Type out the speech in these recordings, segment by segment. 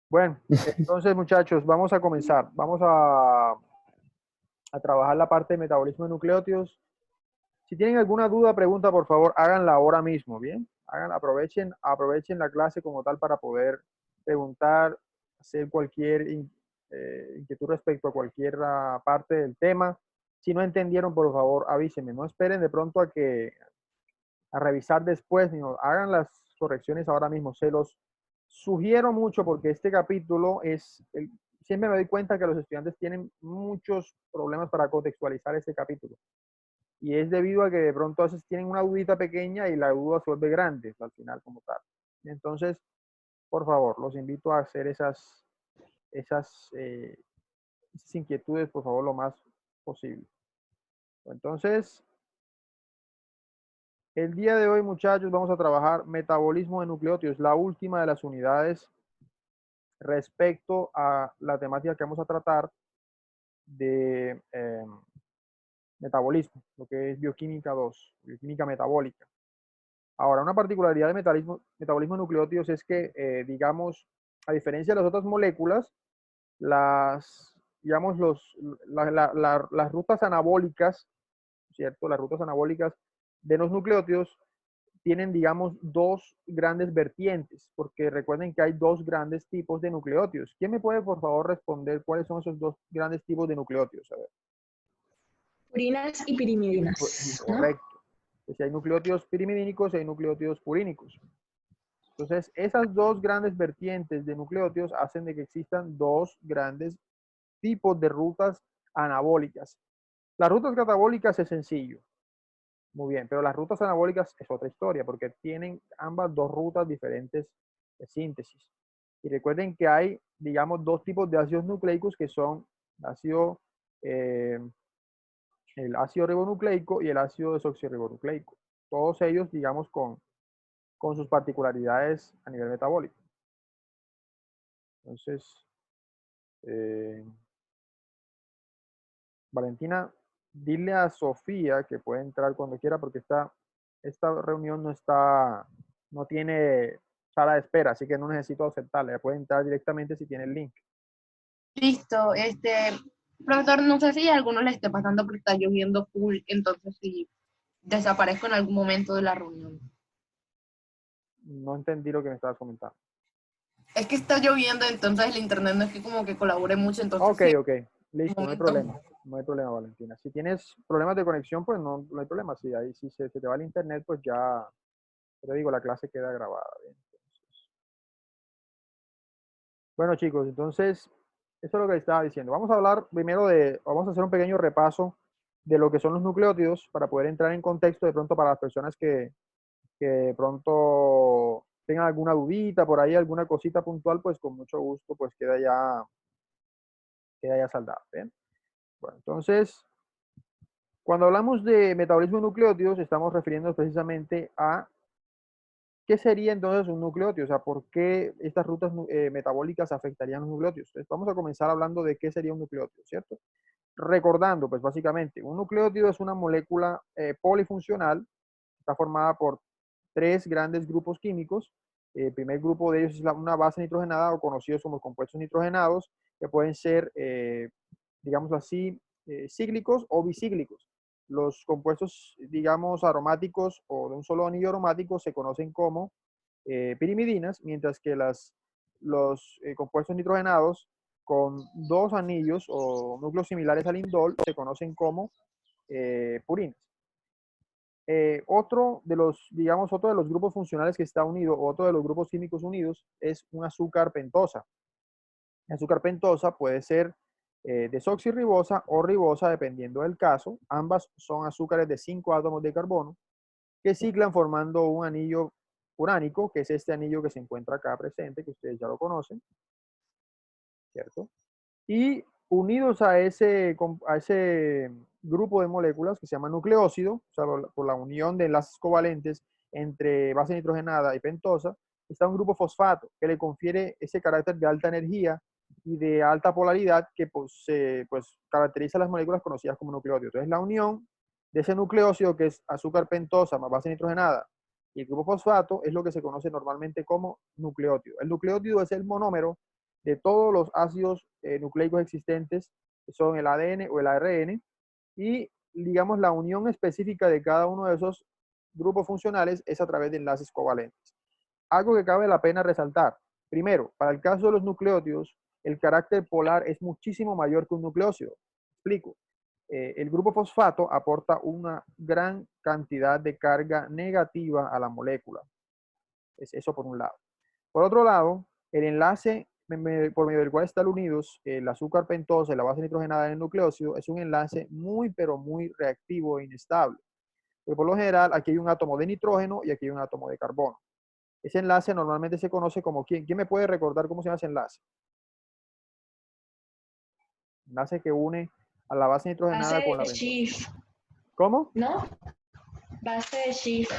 Bueno, entonces muchachos, vamos a comenzar. Vamos a trabajar la parte de metabolismo de nucleótidos. Si tienen alguna duda, pregunta, por favor, háganla ahora mismo, ¿bien? Aprovechen la clase como tal para poder preguntar, hacer cualquier inquietud respecto a cualquier parte del tema. Si no entendieron, por favor, avísenme. No esperen de pronto a revisar después, sino hagan las correcciones ahora mismo. Se los sugiero mucho porque este capítulo siempre me doy cuenta que los estudiantes tienen muchos problemas para contextualizar este capítulo. Y es debido a que de pronto a veces tienen una dudita pequeña y la duda se vuelve grande al final como tal. Entonces, por favor, los invito a hacer esas, esas inquietudes, por favor, lo más posible. Entonces, el día de hoy, muchachos, vamos a trabajar metabolismo de nucleótidos, la última de las unidades respecto a la temática que vamos a tratar de metabolismo, lo que es bioquímica 2, bioquímica metabólica. Ahora, una particularidad de metabolismo de nucleótidos es que, digamos, a diferencia de las otras moléculas, digamos, las rutas anabólicas, ¿cierto? Las rutas anabólicas de los nucleótidos tienen, digamos, dos grandes vertientes, porque recuerden que hay dos grandes tipos de nucleótidos. ¿Quién me puede, por favor, responder cuáles son esos dos grandes tipos de nucleótidos? A ver. Purinas y pirimidinas, ¿no? Correcto. Pues si hay nucleótidos pirimidínicos y hay nucleótidos purínicos. Entonces, esas dos grandes vertientes de nucleótidos hacen de que existan dos grandes tipos de rutas anabólicas. Las rutas catabólicas es sencillo, muy bien, pero las rutas anabólicas es otra historia porque tienen ambas dos rutas diferentes de síntesis. Y recuerden que hay, digamos, dos tipos de ácidos nucleicos que son ácido, eh, el ácido ribonucleico y el ácido desoxirribonucleico. Todos ellos, digamos, con sus particularidades a nivel metabólico. Entonces, eh, Valentina, dile a Sofía que puede entrar cuando quiera porque esta reunión no tiene sala de espera, así que no necesito aceptarla. Puede entrar directamente si tiene el link. Listo, profesor, no sé si a alguno le esté pasando porque está lloviendo full, entonces si desaparezco en algún momento de la reunión. No entendí lo que me estabas comentando. Es que está lloviendo, entonces el internet no es que como que colabore mucho, entonces Ok, sí, ok. en Listo, no hay momentos. problema. No hay problema, Valentina. Si tienes problemas de conexión, pues no hay problema. Si ahí si se te va el internet, pues ya, te digo, la clase queda grabada. Bien. Entonces, bueno, chicos, entonces, eso es lo que estaba diciendo. Vamos a hablar primero vamos a hacer un pequeño repaso de lo que son los nucleótidos para poder entrar en contexto de pronto para las personas que de pronto tengan alguna dudita por ahí, alguna cosita puntual, pues con mucho gusto, pues queda ya saldado. ¿Bien? Bueno, entonces, cuando hablamos de metabolismo de nucleótidos, estamos refiriéndonos precisamente a qué sería entonces un nucleótido, o sea, por qué estas rutas metabólicas afectarían los nucleótidos. Entonces, vamos a comenzar hablando de qué sería un nucleótido, ¿cierto? Recordando, pues básicamente, un nucleótido es una molécula polifuncional, está formada por tres grandes grupos químicos. El primer grupo de ellos es una base nitrogenada o conocidos como compuestos nitrogenados, que pueden ser, digamos así, cíclicos o bicíclicos. Los compuestos, digamos, aromáticos o de un solo anillo aromático se conocen como pirimidinas, mientras que los compuestos nitrogenados con dos anillos o núcleos similares al indol se conocen como purinas. Otro de los grupos funcionales que está unido, otro de los grupos químicos unidos, es un azúcar pentosa. El azúcar pentosa puede ser desoxirribosa o ribosa, dependiendo del caso. Ambas son azúcares de 5 átomos de carbono que ciclan formando un anillo uránico, que es este anillo que se encuentra acá presente, que ustedes ya lo conocen, ¿cierto? Y unidos a ese grupo de moléculas que se llama nucleócido, o sea, por la unión de enlaces covalentes entre base nitrogenada y pentosa, está un grupo fosfato que le confiere ese carácter de alta energía y de alta polaridad que pues caracteriza a las moléculas conocidas como nucleótidos. Entonces, la unión de ese nucleócido, que es azúcar pentosa más base nitrogenada, y el grupo fosfato es lo que se conoce normalmente como nucleótido. El nucleótido es el monómero de todos los ácidos nucleicos existentes, que son el ADN o el ARN, y digamos la unión específica de cada uno de esos grupos funcionales es a través de enlaces covalentes. Algo que cabe la pena resaltar. Primero, para el caso de los nucleótidos, el carácter polar es muchísimo mayor que un nucleócido. Explico. El grupo fosfato aporta una gran cantidad de carga negativa a la molécula. Es eso por un lado. Por otro lado, el enlace por medio del cual están unidos el azúcar pentosa y la base nitrogenada en el nucleócido es un enlace muy, pero muy reactivo e inestable. Porque por lo general aquí hay un átomo de nitrógeno y aquí hay un átomo de carbono. Ese enlace normalmente se conoce como, ¿quién me puede recordar cómo se llama ese enlace? Enlace que une a la base nitrogenada Base con la de pentosa. Schiff, ¿Cómo? ¿no? Base de Schiff,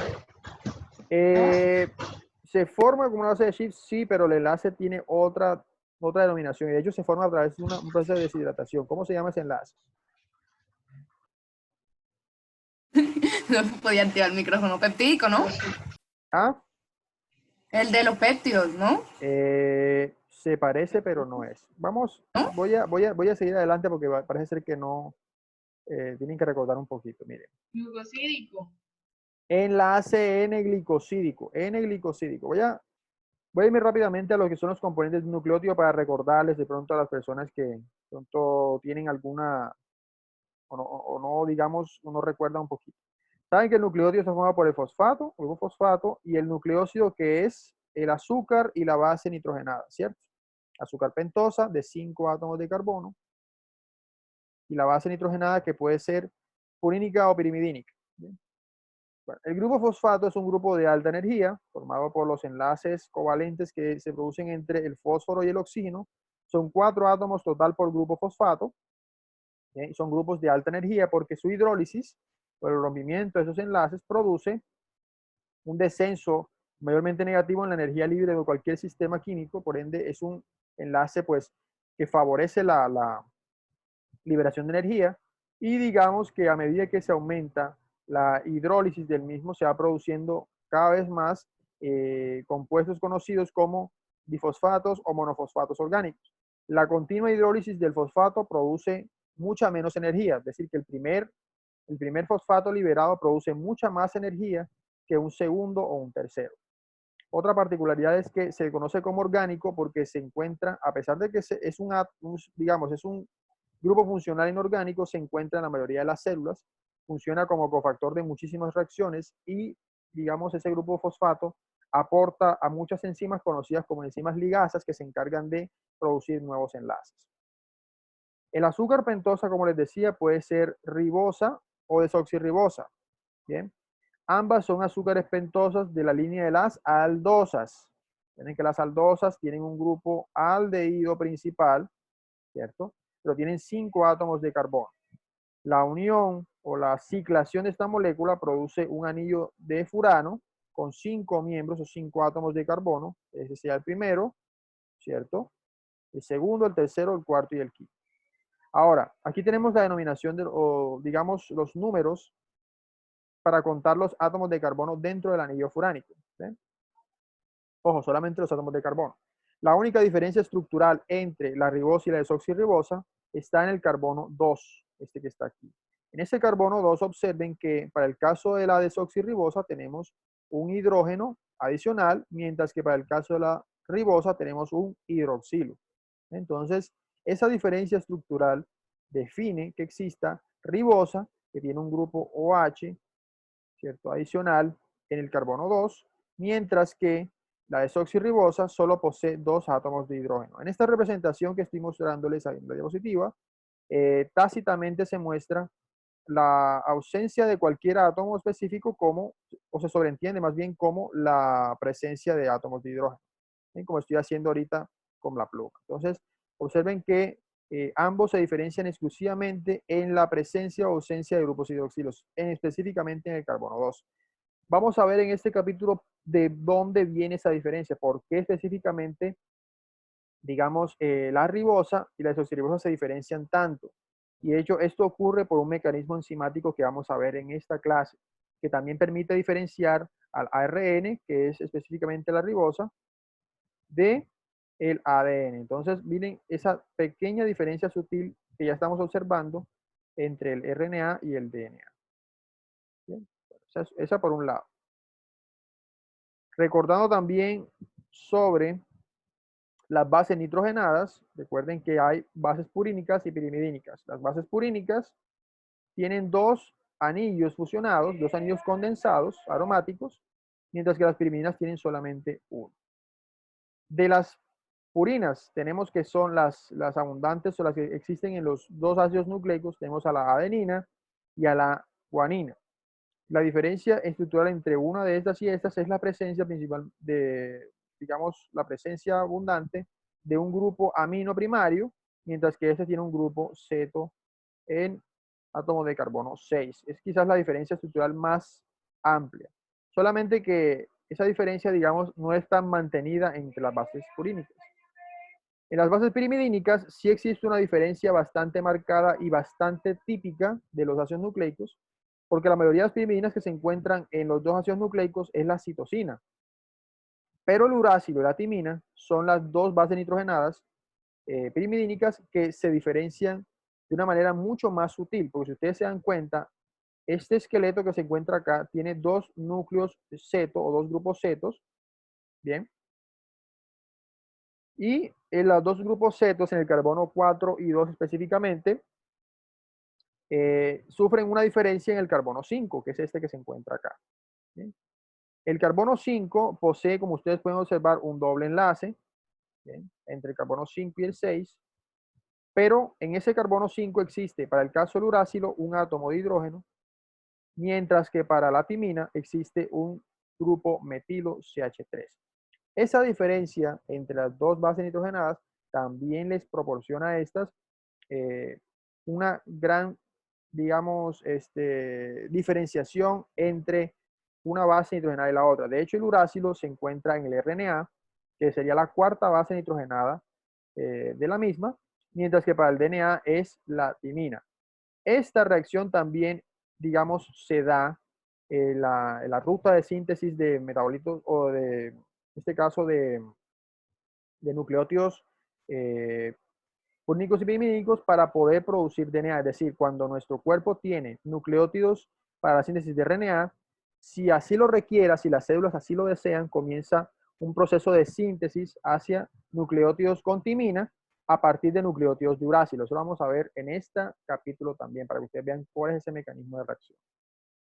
¿no? Se forma como una base de Schiff, sí, pero el enlace tiene otra denominación y de hecho se forma a través de un proceso de deshidratación. ¿Cómo se llama ese enlace? No podía activar el micrófono peptídico, ¿no? ¿Ah? El de los péptidos, ¿no? Se parece, pero no es. Vamos, ¿No? voy a seguir adelante porque parece ser que no, tienen que recordar un poquito. Miren. Glucosídico. Enlace N-glicosídico. N-glicosídico. Voy a irme rápidamente a lo que son los componentes de un nucleótido para recordarles de pronto a las personas que de pronto tienen alguna, o no, digamos, uno recuerda un poquito. Saben que el nucleótido está formado por el fosfato, el grupo fosfato, y el nucleócido que es el azúcar y la base nitrogenada, ¿cierto? Azúcar pentosa de 5 átomos de carbono y la base nitrogenada que puede ser purínica o pirimidínica. ¿Bien? Bueno, el grupo fosfato es un grupo de alta energía formado por los enlaces covalentes que se producen entre el fósforo y el oxígeno. Son 4 átomos total por grupo fosfato. ¿Bien? Son grupos de alta energía porque su hidrólisis, por el rompimiento de esos enlaces, produce un descenso mayormente negativo en la energía libre de cualquier sistema químico. Por ende, es un enlace pues, que favorece la liberación de energía y digamos que a medida que se aumenta la hidrólisis del mismo se va produciendo cada vez más compuestos conocidos como difosfatos o monofosfatos orgánicos. La continua hidrólisis del fosfato produce mucha menos energía, es decir, que el primer fosfato liberado produce mucha más energía que un segundo o un tercero. Otra particularidad es que se conoce como orgánico porque se encuentra, a pesar de que digamos, es un grupo funcional inorgánico, se encuentra en la mayoría de las células, funciona como cofactor de muchísimas reacciones y, digamos, ese grupo fosfato aporta a muchas enzimas conocidas como enzimas ligasas que se encargan de producir nuevos enlaces. El azúcar pentosa, como les decía, puede ser ribosa o desoxirribosa. Bien. Ambas son azúcares pentosas de la línea de las aldosas. Tienen que las aldosas tienen un grupo aldehído principal, ¿cierto? Pero tienen 5 átomos de carbono. La unión o la ciclación de esta molécula produce un anillo de furano con 5 miembros o 5 átomos de carbono. Ese sería el primero, ¿cierto? El segundo, el tercero, el cuarto y el quinto. Ahora, aquí tenemos la denominación o digamos los números para contar los átomos de carbono dentro del anillo furánico. ¿Sí? Ojo, solamente los átomos de carbono. La única diferencia estructural entre la ribosa y la desoxirribosa está en el carbono 2, este que está aquí. En este carbono 2 observen que para el caso de la desoxirribosa tenemos un hidrógeno adicional, mientras que para el caso de la ribosa tenemos un hidroxilo. Entonces, esa diferencia estructural define que exista ribosa, que tiene un grupo OH, ¿cierto? Adicional en el carbono 2, mientras que la desoxirribosa solo posee 2 átomos de hidrógeno. En esta representación que estoy mostrándoles ahí en la diapositiva, tácitamente se muestra la ausencia de cualquier átomo específico como, o se sobreentiende más bien como la presencia de átomos de hidrógeno, ¿sí? Como estoy haciendo ahorita con la pluma. Entonces, observen que ambos se diferencian exclusivamente en la presencia o ausencia de grupos hidroxilos, específicamente en el carbono 2. Vamos a ver en este capítulo de dónde viene esa diferencia, por qué específicamente, digamos, la ribosa y la desoxirribosa se diferencian tanto. Y de hecho, esto ocurre por un mecanismo enzimático que vamos a ver en esta clase, que también permite diferenciar al ARN, que es específicamente la ribosa, de el ADN. Entonces, miren esa pequeña diferencia sutil que ya estamos observando entre el RNA y el DNA. ¿Bien? Esa por un lado. Recordando también sobre las bases nitrogenadas, recuerden que hay bases purínicas y pirimidínicas. Las bases purínicas tienen dos anillos fusionados, dos anillos condensados aromáticos, mientras que las pirimidinas tienen solamente uno. De las purinas tenemos que son las abundantes o las que existen en los dos ácidos nucleicos, tenemos a la adenina y a la guanina. La diferencia estructural entre una de estas y estas es la presencia principal de, digamos, la presencia abundante de un grupo amino primario, mientras que este tiene un grupo ceto en átomo de carbono 6. Es quizás la diferencia estructural más amplia. Solamente que esa diferencia, digamos, no es tan mantenida entre las bases purínicas. En las bases pirimidínicas sí existe una diferencia bastante marcada y bastante típica de los ácidos nucleicos, porque la mayoría de las pirimidinas que se encuentran en los dos ácidos nucleicos es la citosina. Pero el uracilo y la timina son las dos bases nitrogenadas pirimidínicas que se diferencian de una manera mucho más sutil, porque si ustedes se dan cuenta, este esqueleto que se encuentra acá tiene dos núcleos ceto o dos grupos cetos, ¿bien? Y en los dos grupos cetos, en el carbono 4 y 2 específicamente, sufren una diferencia en el carbono 5, que es este que se encuentra acá. ¿Bien? El carbono 5 posee, como ustedes pueden observar, un doble enlace, ¿bien?, entre el carbono 5 y el 6, pero en ese carbono 5 existe, para el caso del uracilo, un átomo de hidrógeno, mientras que para la timina existe un grupo metilo CH3. Esa diferencia entre las dos bases nitrogenadas también les proporciona a estas una gran, digamos, diferenciación entre una base nitrogenada y la otra. De hecho, el uracilo se encuentra en el RNA, que sería la cuarta base nitrogenada de la misma, mientras que para el DNA es la timina. Esta reacción también, digamos, se da en la ruta de síntesis de metabolitos o de, en este caso, de nucleótidos purínicos y pirimidínicos para poder producir DNA. Es decir, cuando nuestro cuerpo tiene nucleótidos para la síntesis de RNA, si así lo requiera, si las células así lo desean, comienza un proceso de síntesis hacia nucleótidos con timina a partir de nucleótidos de uracilo. Eso lo vamos a ver en este capítulo también, para que ustedes vean cuál es ese mecanismo de reacción.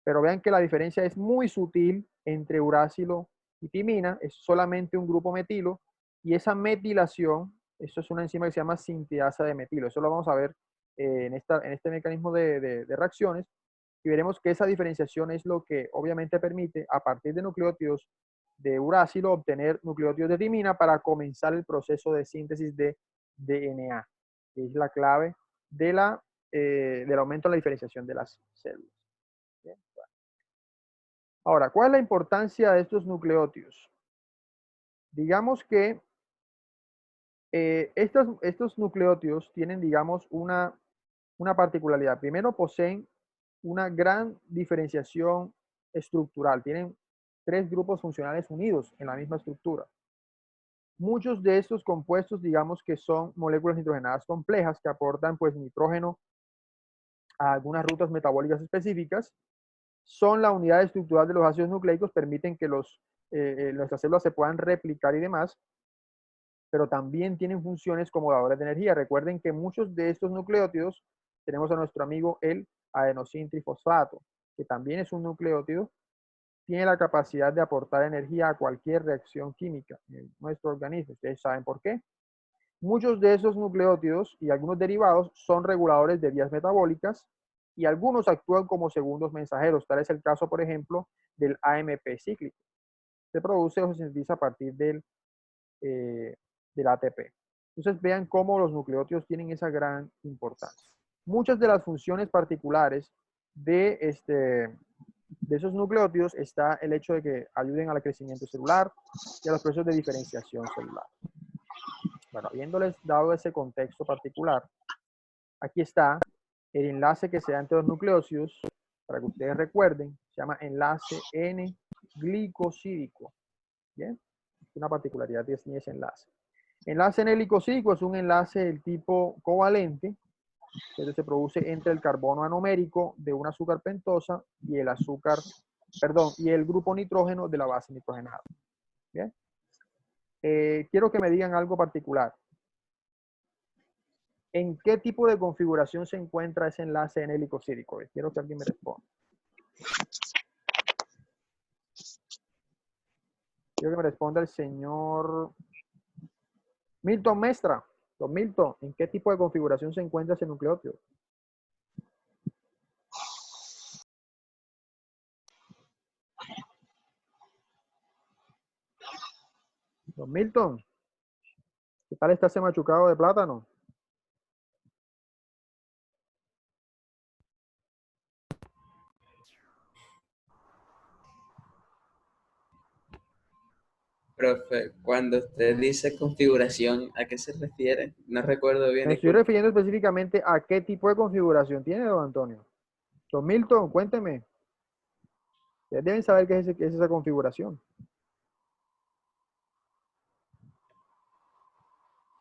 Pero vean que la diferencia es muy sutil entre uracilo y timina, es solamente un grupo metilo, y esa metilación, eso es una enzima que se llama sintiasa de metilo. Eso lo vamos a ver en este mecanismo de reacciones, y veremos que esa diferenciación es lo que obviamente permite, a partir de nucleótidos de uracilo, obtener nucleótidos de timina para comenzar el proceso de síntesis de DNA, que es la clave del aumento de la diferenciación de las células. Bien. Ahora, ¿cuál es la importancia de estos nucleótidos? Digamos que estos nucleótidos tienen, digamos, una particularidad. Primero, poseen una gran diferenciación estructural. Tienen tres grupos funcionales unidos en la misma estructura. Muchos de estos compuestos, digamos que son moléculas nitrogenadas complejas que aportan pues nitrógeno a algunas rutas metabólicas específicas. Son la unidad estructural de los ácidos nucleicos, permiten que nuestras células se puedan replicar y demás, pero también tienen funciones como dadores de energía. Recuerden que muchos de estos nucleótidos, tenemos a nuestro amigo el adenosintrifosfato, que también es un nucleótido, tiene la capacidad de aportar energía a cualquier reacción química en nuestro organismo. Ustedes saben por qué. Muchos de esos nucleótidos y algunos derivados son reguladores de vías metabólicas y algunos actúan como segundos mensajeros. Tal es el caso, por ejemplo, del AMP cíclico. Se produce o se sintetiza a partir del ATP. Entonces vean cómo los nucleótidos tienen esa gran importancia. Muchas de las funciones particulares de esos nucleótidos está el hecho de que ayuden al crecimiento celular y a los procesos de diferenciación celular. Bueno, habiéndoles dado ese contexto particular, aquí está el enlace que se da entre los nucleósidos, para que ustedes recuerden, se llama enlace N-glicosídico. ¿Bien? Una particularidad tiene ese enlace. Enlace en helicocíclico es un enlace del tipo covalente que se produce entre el carbono anomérico de un azúcar pentosa y el azúcar, perdón, y el grupo nitrógeno de la base nitrogenada. ¿Bien? Quiero que me digan algo particular. ¿En qué tipo de configuración se encuentra ese enlace en helicocílico? Quiero que alguien me responda. Quiero que me responda el señor Milton Mestra. Don Milton, ¿en qué tipo de configuración se encuentra ese nucleótido? Don Milton, ¿qué tal está ese machucado de plátano? Profe, cuando usted dice configuración, ¿a qué se refiere? No recuerdo bien, Me estoy disculpe. refiriendo específicamente a qué tipo de configuración tiene, don Antonio. Don Milton, cuénteme. Ustedes deben saber qué es esa configuración.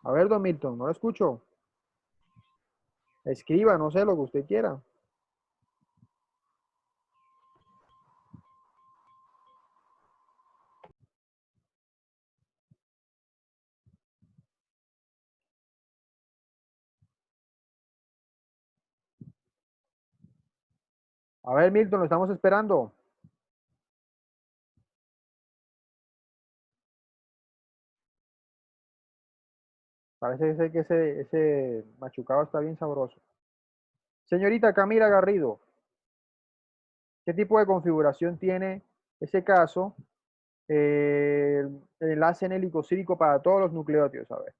A ver, don Milton, no lo escucho. Escriba, no sé, lo que usted quiera. A ver, Milton, lo estamos esperando. Parece ser que ese machucado está bien sabroso. Señorita Camila Garrido, ¿qué tipo de configuración tiene ese caso? El enlace en helicocílico para todos los nucleótidos. A ver.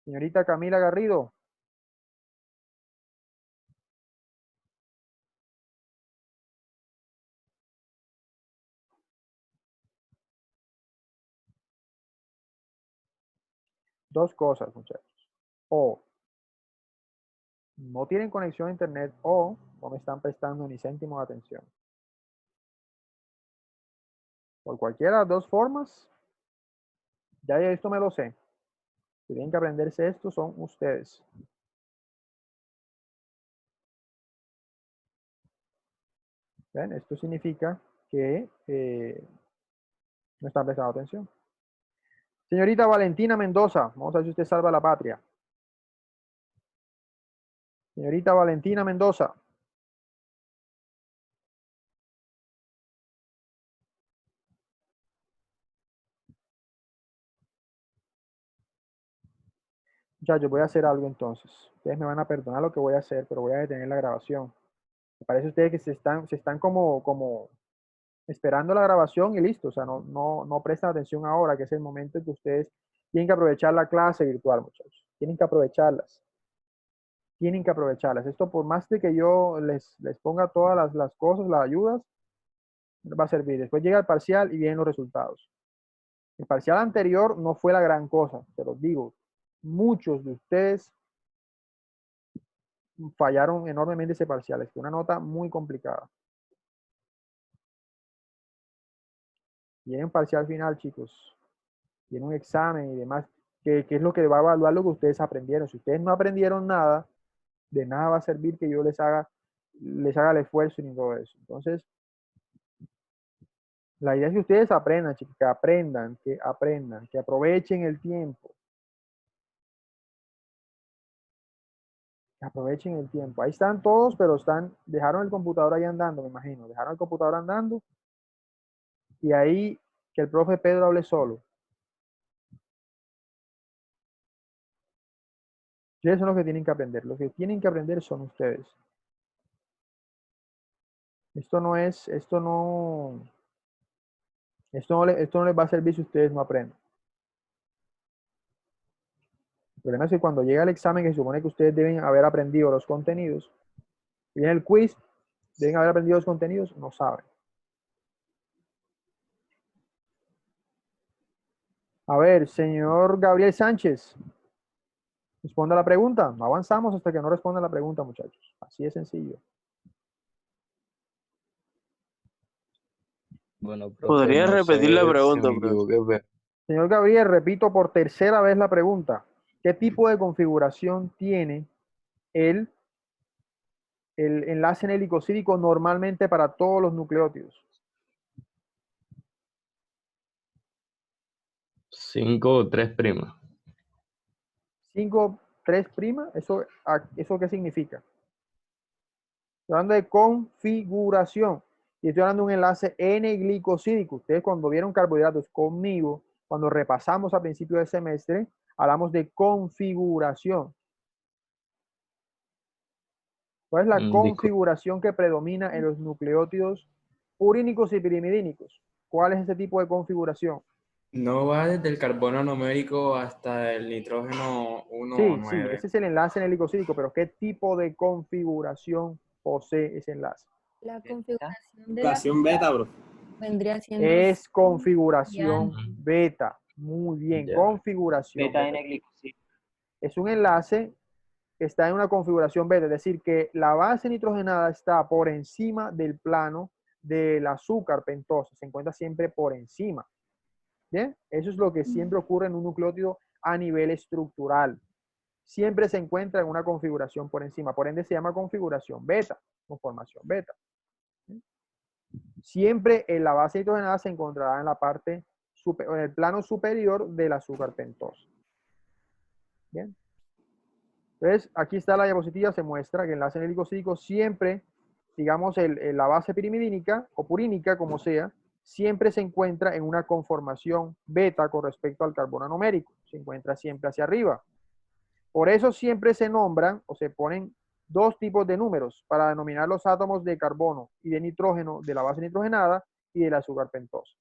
Señorita Camila Garrido. Dos cosas, muchachos. O no tienen conexión a internet o no me están prestando ni céntimo de atención. Por cualquiera de las dos formas, ya esto me lo sé. Si tienen que aprenderse esto, son ustedes. ¿Ven? Esto significa que no están prestando atención. Señorita Valentina Mendoza, vamos a ver si usted salva la patria. Señorita Valentina Mendoza. Ya, yo voy a hacer algo entonces. Ustedes me van a perdonar lo que voy a hacer, pero voy a detener la grabación. Me parece a ustedes que se están como esperando la grabación y listo. O sea, no prestan atención ahora, que es el momento en que ustedes tienen que aprovechar la clase virtual, muchachos. Tienen que aprovecharlas. Tienen que aprovecharlas. Esto, por más de que yo les ponga todas las cosas, las ayudas, va a servir. Después llega el parcial y vienen los resultados. El parcial anterior no fue la gran cosa, te los digo. Muchos de ustedes fallaron enormemente ese parcial. Es una nota muy complicada. Viene un parcial final, chicos. Viene un examen y demás, que es lo que va a evaluar lo que ustedes aprendieron. Si ustedes no aprendieron nada, de nada va a servir que yo les haga el esfuerzo ni todo eso. Entonces, la idea es que ustedes aprendan, chicos, que aprovechen el tiempo. Que aprovechen el tiempo. Ahí están todos, pero dejaron el computador ahí andando, me imagino. Dejaron el computador andando y ahí que el profe Pedro hable solo. Ustedes son los que tienen que aprender. Los que tienen que aprender son ustedes. Esto no les va a servir si ustedes no aprenden. El problema es que cuando llega el examen, que se supone que ustedes deben haber aprendido los contenidos, y viene el quiz, deben haber aprendido los contenidos, no saben. A ver, señor Gabriel Sánchez, responda la pregunta. No avanzamos hasta que no responda la pregunta, muchachos. Así de sencillo. Bueno, profe, ¿Podría no repetir la sé si pregunta, me profe? equivoqué, Señor Gabriel, repito por tercera vez la pregunta. ¿Qué tipo de configuración tiene el, el enlace en helicosídico normalmente para todos los nucleótidos? 5 o 3 primas. 5, 3 prima, ¿eso qué significa? Estoy hablando de configuración y estoy hablando de un enlace N-glicosídico. Ustedes cuando vieron carbohidratos conmigo, cuando repasamos a principio del semestre, hablamos de configuración. ¿Cuál es la configuración que predomina en los nucleótidos purínicos y pirimidínicos? ¿Cuál es ese tipo de configuración? No va desde el carbono numérico hasta el nitrógeno 1 o Sí, 9. ese es el enlace en el helicosídico, pero ¿qué tipo de configuración posee ese enlace? La configuración de la Configuración beta, bro. vendría siendo Es y configuración alfa. beta. Muy bien, Ya. configuración Beta beta. N-glicosídico. Es un enlace que está en una configuración beta, es decir, que la base nitrogenada está por encima del plano del azúcar pentosa, se encuentra siempre por encima. ¿Bien? Eso es lo que siempre ocurre en un nucleótido a nivel estructural. Siempre se encuentra en una configuración por encima, por ende se llama configuración beta, conformación beta. Siempre en la base nitrogenada se encontrará en la parte en el plano superior del azúcar pentosa. Bien. Entonces, aquí está la diapositiva, se muestra que el enlace helicosídico siempre, digamos, la base pirimidínica o purínica, como sea, siempre se encuentra en una conformación beta con respecto al carbono numérico. Se encuentra siempre hacia arriba. Por eso siempre se nombran o se ponen dos tipos de números para denominar los átomos de carbono y de nitrógeno de la base nitrogenada y del azúcar pentosa.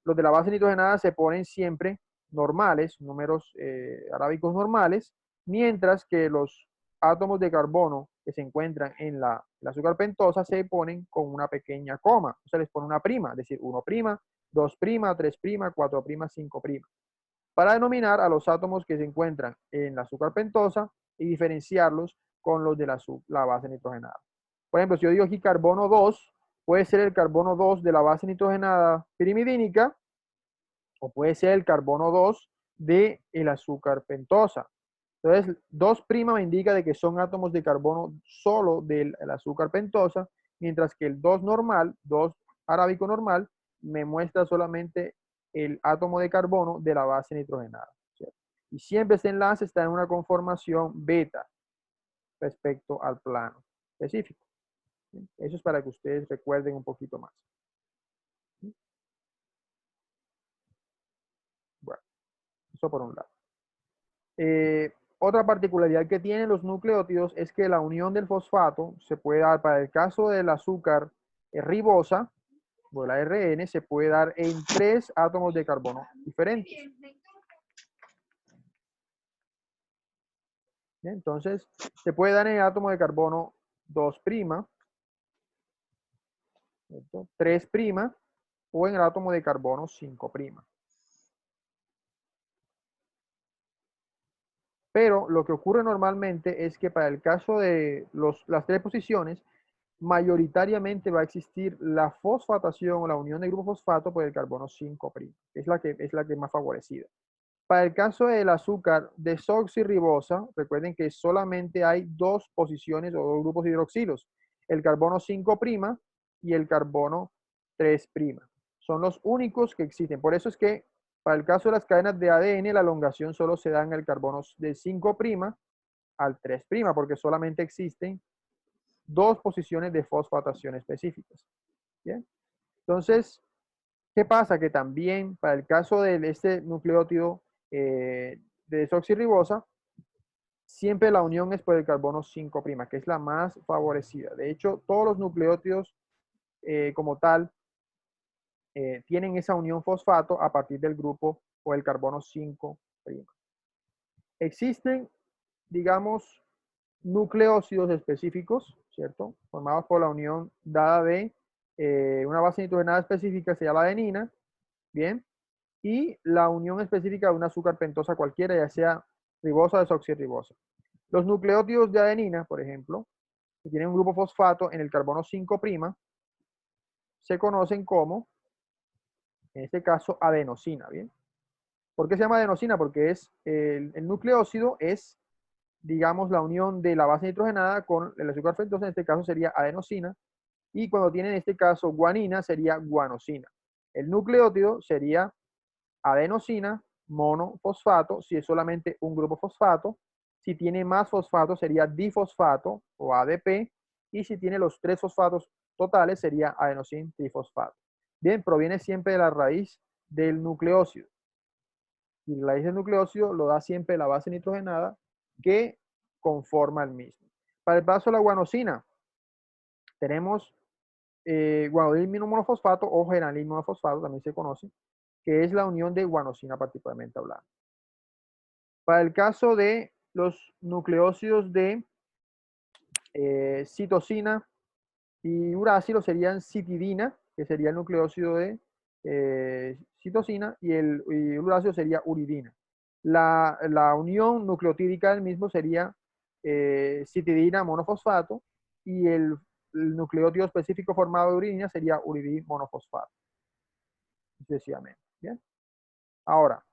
Los de la base nitrogenada se ponen siempre normales, números arábicos normales, mientras que los átomos de carbono que se encuentran en el azúcar pentosa se ponen con una pequeña coma, o sea, les pone una prima, es decir, 1', 2', 3', 4', 5', para denominar a los átomos que se encuentran en la azúcar pentosa y diferenciarlos con los de la base nitrogenada. Por ejemplo, si yo digo aquí carbono 2, puede' ser el carbono 2 de la base nitrogenada pirimidínica o puede ser el carbono 2 del azúcar pentosa. Entonces, 2' me indica de que son átomos de carbono solo del azúcar pentosa, mientras que el 2 normal, 2 arábico normal, me muestra solamente el átomo de carbono de la base nitrogenada, ¿cierto? Y siempre este enlace está en una conformación beta respecto al plano específico. Eso es para que ustedes recuerden un poquito más. Bueno, eso por un lado. Otra particularidad que tienen los nucleótidos es que la unión del fosfato se puede dar, para el caso del azúcar ribosa, o la RN, se puede dar en 3 átomos de carbono diferentes. Bien, entonces, se puede dar en el átomo de carbono 2', 3' o en el átomo de carbono 5'. Pero lo que ocurre normalmente es que para el caso de las 3 posiciones, mayoritariamente va a existir la fosfatación o la unión de grupo fosfato por el carbono 5', es la que es más favorecida. Para el caso del azúcar desoxirribosa, recuerden que solamente hay 2 posiciones o 2 grupos hidroxilos, el carbono 5' y el carbono 3'. Son los únicos que existen. Por eso es que para el caso de las cadenas de ADN, la elongación solo se da en el carbono de 5' al 3', porque solamente existen 2 posiciones de fosfatación específicas. ¿Bien? Entonces, ¿qué pasa? Que también para el caso de este nucleótido de desoxirribosa, siempre la unión es por el carbono 5', que es la más favorecida. De hecho, todos los nucleótidos como tal tienen esa unión fosfato a partir del grupo o el carbono 5'. Existen, digamos, nucleócidos específicos, ¿cierto? Formados por la unión dada de una base nitrogenada específica, se llama adenina, ¿bien? Y la unión específica de un azúcar pentosa cualquiera, ya sea ribosa o desoxirribosa. Los nucleótidos de adenina, por ejemplo, que tienen un grupo fosfato en el carbono 5', se conocen como, en este caso, adenosina, ¿bien? ¿Por qué se llama adenosina? Porque es, el nucleósido es, digamos, la unión de la base nitrogenada con el azúcar fructosa, en este caso sería adenosina, y cuando tiene en este caso guanina sería guanosina. El nucleótido sería adenosina, monofosfato, si es solamente un grupo fosfato. Si tiene más fosfato sería difosfato o ADP, y si tiene los 3 fosfatos totales sería adenosin trifosfato. Bien, proviene siempre de la raíz del nucleósido. Y la raíz del nucleósido lo da siempre la base nitrogenada que conforma el mismo. Para el paso de la guanosina, tenemos guanodil monofosfato o geranil monofosfato, también se conoce, que es la unión de guanosina particularmente hablando. Para el caso de los nucleósidos de citosina y uracilo serían citidina, que sería el nucleósido de citosina, y el urácilo sería uridina. La unión nucleotídica del mismo sería citidina monofosfato, y el nucleótido específico formado de uridina sería uridin monofosfato. Sucesivamente. ¿Bien? Ahora,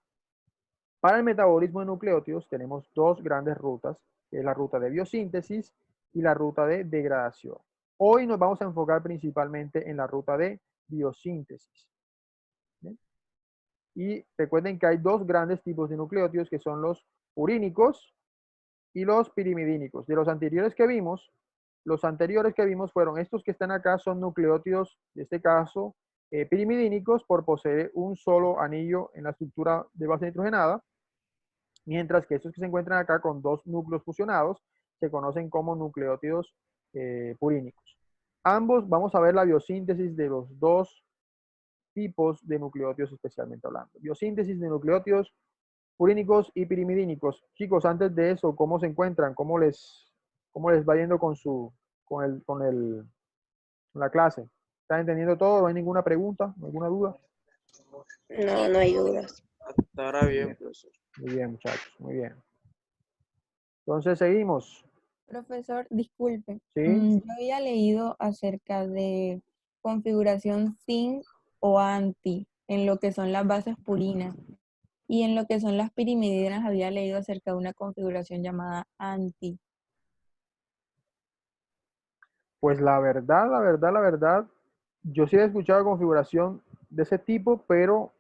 para el metabolismo de nucleótidos tenemos dos grandes rutas, que es la ruta de biosíntesis y la ruta de degradación. Hoy nos vamos a enfocar principalmente en la ruta de biosíntesis. ¿Bien? Y recuerden que hay dos grandes tipos de nucleótidos, que son los urínicos y los pirimidínicos. De los anteriores que vimos fueron estos que están acá, son nucleótidos, en este caso, pirimidínicos, por poseer un solo anillo en la estructura de base nitrogenada, mientras que estos que se encuentran acá con dos núcleos fusionados se conocen como nucleótidos purínicos. Ambos vamos a ver la biosíntesis de los dos tipos de nucleótidos especialmente hablando. Biosíntesis de nucleótidos purínicos y pirimidínicos. Chicos, antes de eso, ¿cómo se encuentran? ¿Cómo les va yendo con la clase? ¿Están entendiendo todo? ¿No hay ninguna pregunta? ¿Alguna duda? No, no hay dudas. Hasta ahora bien, profesor. Muy bien, muchachos, muy bien. Entonces, seguimos. Profesor, disculpe. ¿Sí? Yo había leído acerca de configuración sin o anti en lo que son las bases purinas. Y en lo que son las pirimidinas había leído acerca de una configuración llamada anti. Pues la verdad, yo sí he escuchado configuración de ese tipo, pero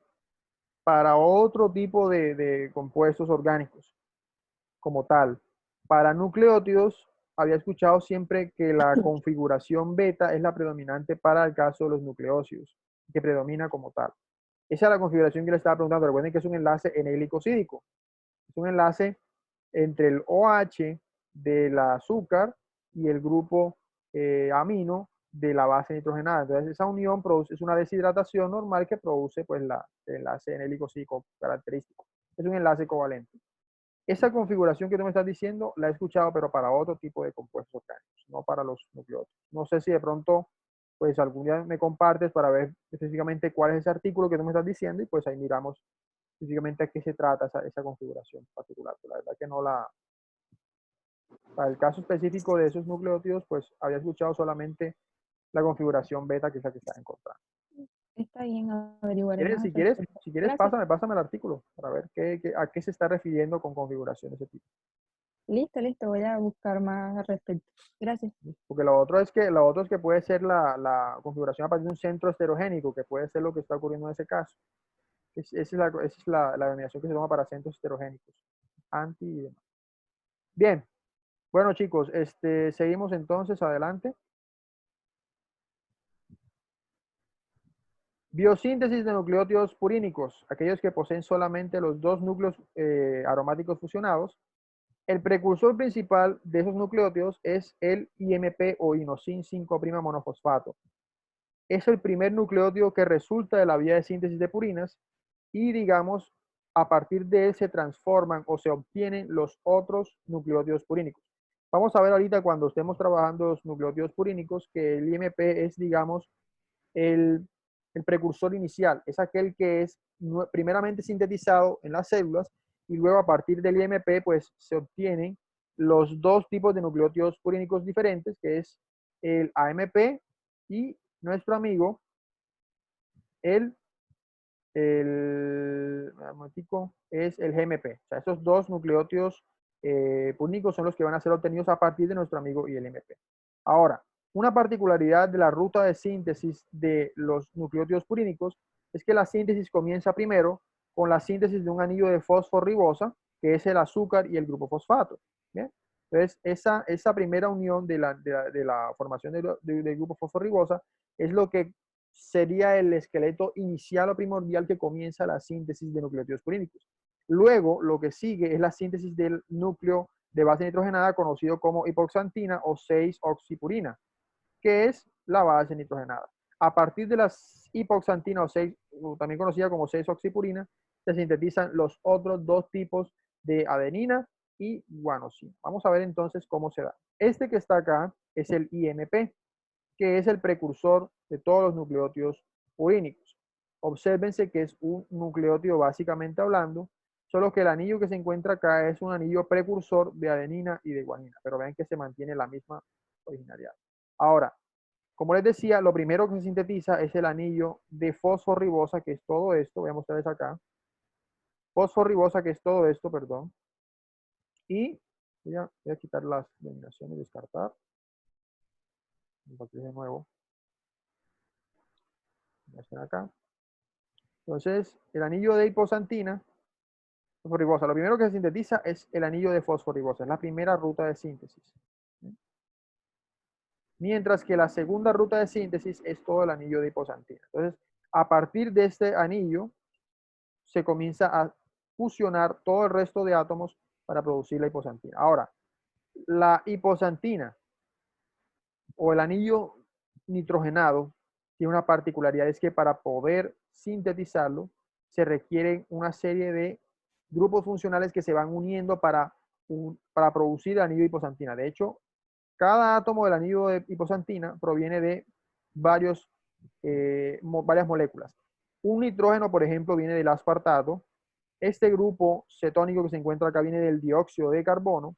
para otro tipo de compuestos orgánicos, como tal. Para nucleótidos, había escuchado siempre que la configuración beta es la predominante para el caso de los nucleósidos, que predomina como tal. Esa es la configuración que le estaba preguntando. Recuerden que es un enlace N-glicosídico. Es un enlace entre el OH del azúcar y el grupo amino de la base nitrogenada. Entonces, esa unión es una deshidratación normal que produce pues, el enlace N-glicosídico característico. Es un enlace covalente. Esa configuración que tú me estás diciendo la he escuchado, pero para otro tipo de compuestos orgánicos, no para los nucleótidos. No sé si de pronto, pues algún día me compartes para ver específicamente cuál es ese artículo que tú me estás diciendo, y pues ahí miramos específicamente a qué se trata esa configuración particular. La verdad que no para el caso específico de esos nucleótidos, pues había escuchado solamente la configuración beta, que es la que está encontrando. Está bien, averiguaré más Si al quieres, respecto. pásame, Gracias. el artículo para ver a qué se está refiriendo con configuración de ese tipo. Listo, voy a buscar más al respecto. Gracias. Porque lo otro es que puede ser la configuración a partir de un centro heterogénico, que puede ser lo que está ocurriendo en ese caso. Esa es la denominación que se toma para centros heterogénicos. Anti y demás. Bien. Bueno, chicos, seguimos entonces adelante. Biosíntesis de nucleótidos purínicos, aquellos que poseen solamente los dos núcleos aromáticos fusionados. El precursor principal de esos nucleótidos es el IMP o inosin 5' monofosfato. Es el primer nucleótido que resulta de la vía de síntesis de purinas, y digamos, a partir de él se transforman o se obtienen los otros nucleótidos purínicos. Vamos a ver ahorita, cuando estemos trabajando los nucleótidos purínicos, que el IMP es, digamos, el precursor inicial. Es aquel que es primeramente sintetizado en las células, y luego a partir del IMP pues se obtienen los dos tipos de nucleótidos purínicos diferentes, que es el AMP y nuestro amigo el un momentico, es el GMP. O sea, estos dos nucleótidos púrnicos son los que van a ser obtenidos a partir de nuestro amigo ILMP. Ahora, una particularidad de la ruta de síntesis de los nucleótidos purínicos es que la síntesis comienza primero con la síntesis de un anillo de fosforibosa, que es el azúcar y el grupo fosfato. ¿Bien? Entonces, esa primera unión de la formación del grupo fosforibosa es lo que sería el esqueleto inicial o primordial que comienza la síntesis de nucleótidos purínicos. Luego, lo que sigue es la síntesis del núcleo de base nitrogenada conocido como hipoxantina o 6-oxipurina, que es la base nitrogenada. A partir de la hipoxantina o también conocida como 6-oxipurina, se sintetizan los otros dos tipos de adenina y guanosina. Vamos a ver entonces cómo se da. Este que está acá es el IMP, que es el precursor de todos los nucleótidos purínicos. Obsérvense que es un nucleótido básicamente hablando, solo que el anillo que se encuentra acá es un anillo precursor de adenina y de guanina, pero vean que se mantiene la misma originalidad. Ahora, como les decía, lo primero que se sintetiza es el anillo de fosforibosa, que es todo esto, voy a mostrarles acá. Fosforibosa, que es todo esto, perdón. Y voy a quitar las denominaciones y descartar. Compartir de nuevo. Ya están acá. Entonces, el anillo de hipoxantina, fosforibosa, lo primero que se sintetiza es el anillo de fosforibosa, es la primera ruta de síntesis. Mientras que la segunda ruta de síntesis es todo el anillo de hipoxantina. Entonces, a partir de este anillo, se comienza a fusionar todo el resto de átomos para producir la hipoxantina. Ahora, la hipoxantina o el anillo nitrogenado tiene una particularidad, es que para poder sintetizarlo se requieren una serie de grupos funcionales que se van uniendo para producir el anillo de hipoxantina. De hecho, cada átomo del anillo de hipoxantina proviene de varias moléculas. Un nitrógeno, por ejemplo, viene del aspartato. Este grupo cetónico que se encuentra acá viene del dióxido de carbono.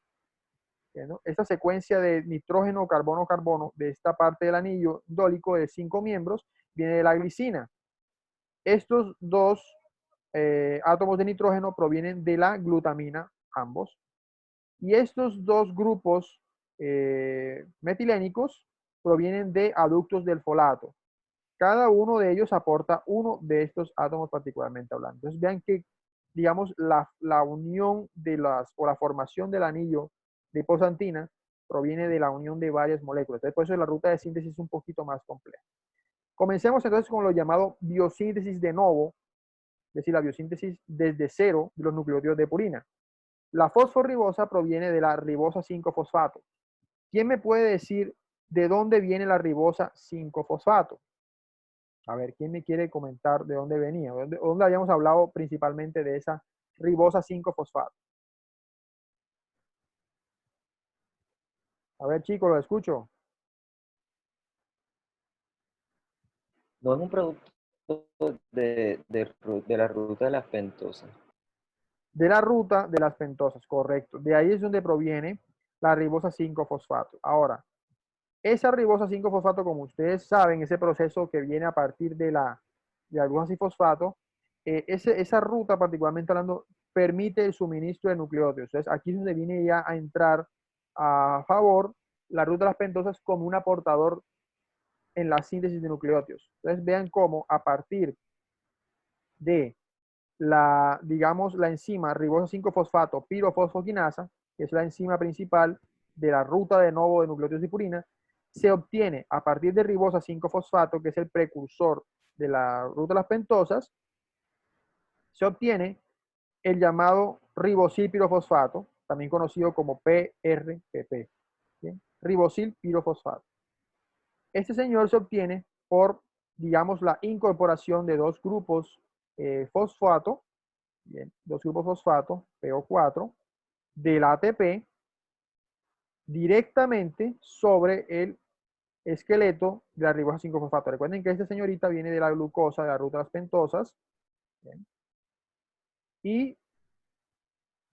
¿No? Esta secuencia de nitrógeno, carbono, carbono de esta parte del anillo dólico de 5 miembros viene de la glicina. Estos dos átomos de nitrógeno provienen de la glutamina, ambos. Y estos dos grupos metilénicos provienen de aductos del folato. Cada uno de ellos aporta uno de estos átomos particularmente hablando. Entonces vean que, digamos, la unión o la formación del anillo de hipoxantina proviene de la unión de varias moléculas. Entonces, por eso la ruta de síntesis es un poquito más compleja. Comencemos entonces con lo llamado biosíntesis de novo, es decir, la biosíntesis desde cero de los nucleótidos de purina. La fosforibosa proviene de la ribosa 5-fosfato. ¿Quién me puede decir de dónde viene la ribosa 5-fosfato? A ver, ¿quién me quiere comentar de dónde venía? ¿Dónde habíamos hablado principalmente de esa ribosa 5-fosfato? A ver, chicos, lo escucho. No es un producto de la ruta de las pentosas. De la ruta de las pentosas, correcto. De ahí es donde proviene la ribosa 5-fosfato. Ahora, esa ribosa 5-fosfato, como ustedes saben, ese proceso que viene a partir de la ribosa 6-fosfato, esa ruta, particularmente hablando, permite el suministro de nucleótidos. Entonces, aquí es donde viene ya a entrar a favor la ruta de las pentosas como un aportador en la síntesis de nucleótidos. Entonces, vean cómo a partir de digamos, la enzima ribosa 5-fosfato pirofosfoquinasa, que es la enzima principal de la ruta de novo de nucleótidos de purina, se obtiene a partir de ribosa 5-fosfato, que es el precursor de la ruta de las pentosas, se obtiene el llamado ribosil pirofosfato, también conocido como PRPP. ¿Bien? Ribosil pirofosfato. Este señor se obtiene por, digamos, la incorporación de dos grupos fosfato, bien, dos grupos fosfato, PO4, del ATP directamente sobre el esqueleto de la ribosa 5-fosfato. Recuerden que esta señorita viene de la glucosa, de la ruta de las pentosas. Bien. Y,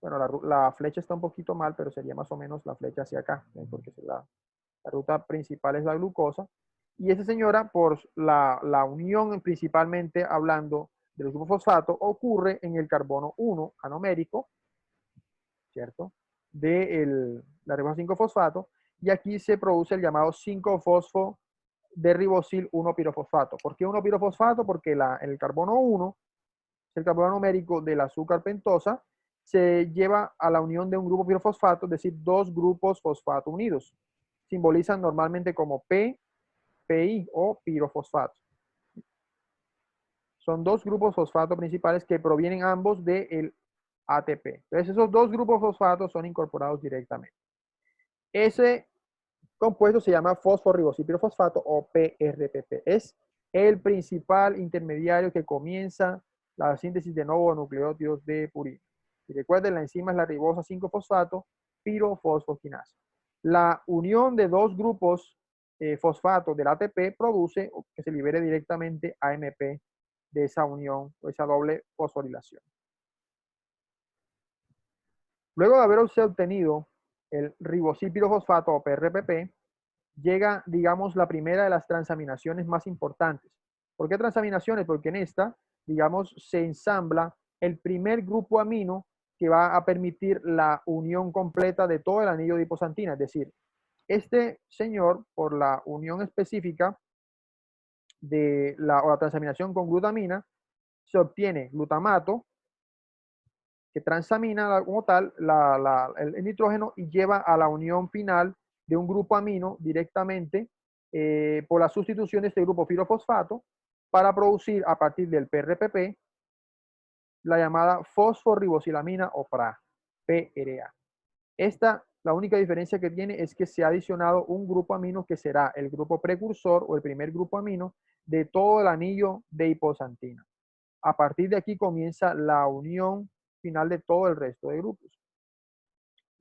bueno, la flecha está un poquito mal, pero sería más o menos la flecha hacia acá, ¿bien? Porque la ruta principal es la glucosa. Y esta señora, por la unión principalmente hablando del grupo fosfato ocurre en el carbono 1 anomérico, ¿cierto? De la ribosa 5-fosfato, y aquí se produce el llamado 5-fosfo de ribosil 1-pirofosfato. ¿Por qué 1-pirofosfato? Porque el carbono 1, el carbono anomérico del azúcar pentosa, se lleva a la unión de un grupo pirofosfato, es decir, dos grupos fosfato unidos. Simbolizan normalmente como P, PI o pirofosfato. Son dos grupos fosfato principales que provienen ambos del ATP. Entonces, esos dos grupos fosfatos son incorporados directamente. Ese compuesto se llama fosforribosilpirofosfato o PRPP. Es el principal intermediario que comienza la síntesis de nuevos nucleótidos de purina. Y recuerden, la enzima es la ribosa 5-fosfato pirofosfoquinasa. La unión de dos grupos fosfatos del ATP produce que se libere directamente AMP de esa unión o esa doble fosforilación. Luego de haberse obtenido el ribosilpirofosfato o PRPP, llega, digamos, la primera de las transaminaciones más importantes. ¿Por qué transaminaciones? Porque en esta, digamos, se ensambla el primer grupo amino que va a permitir la unión completa de todo el anillo de hiposantina. Es decir, este señor, por la unión específica de la transaminación con glutamina, se obtiene glutamato, que transamina como tal el nitrógeno y lleva a la unión final de un grupo amino directamente por la sustitución de este grupo pirofosfato para producir a partir del PRPP la llamada fosforribosilamina o PRA. La única diferencia que tiene es que se ha adicionado un grupo amino que será el grupo precursor o el primer grupo amino de todo el anillo de hiposantina. A partir de aquí comienza la unión final de todo el resto de grupos.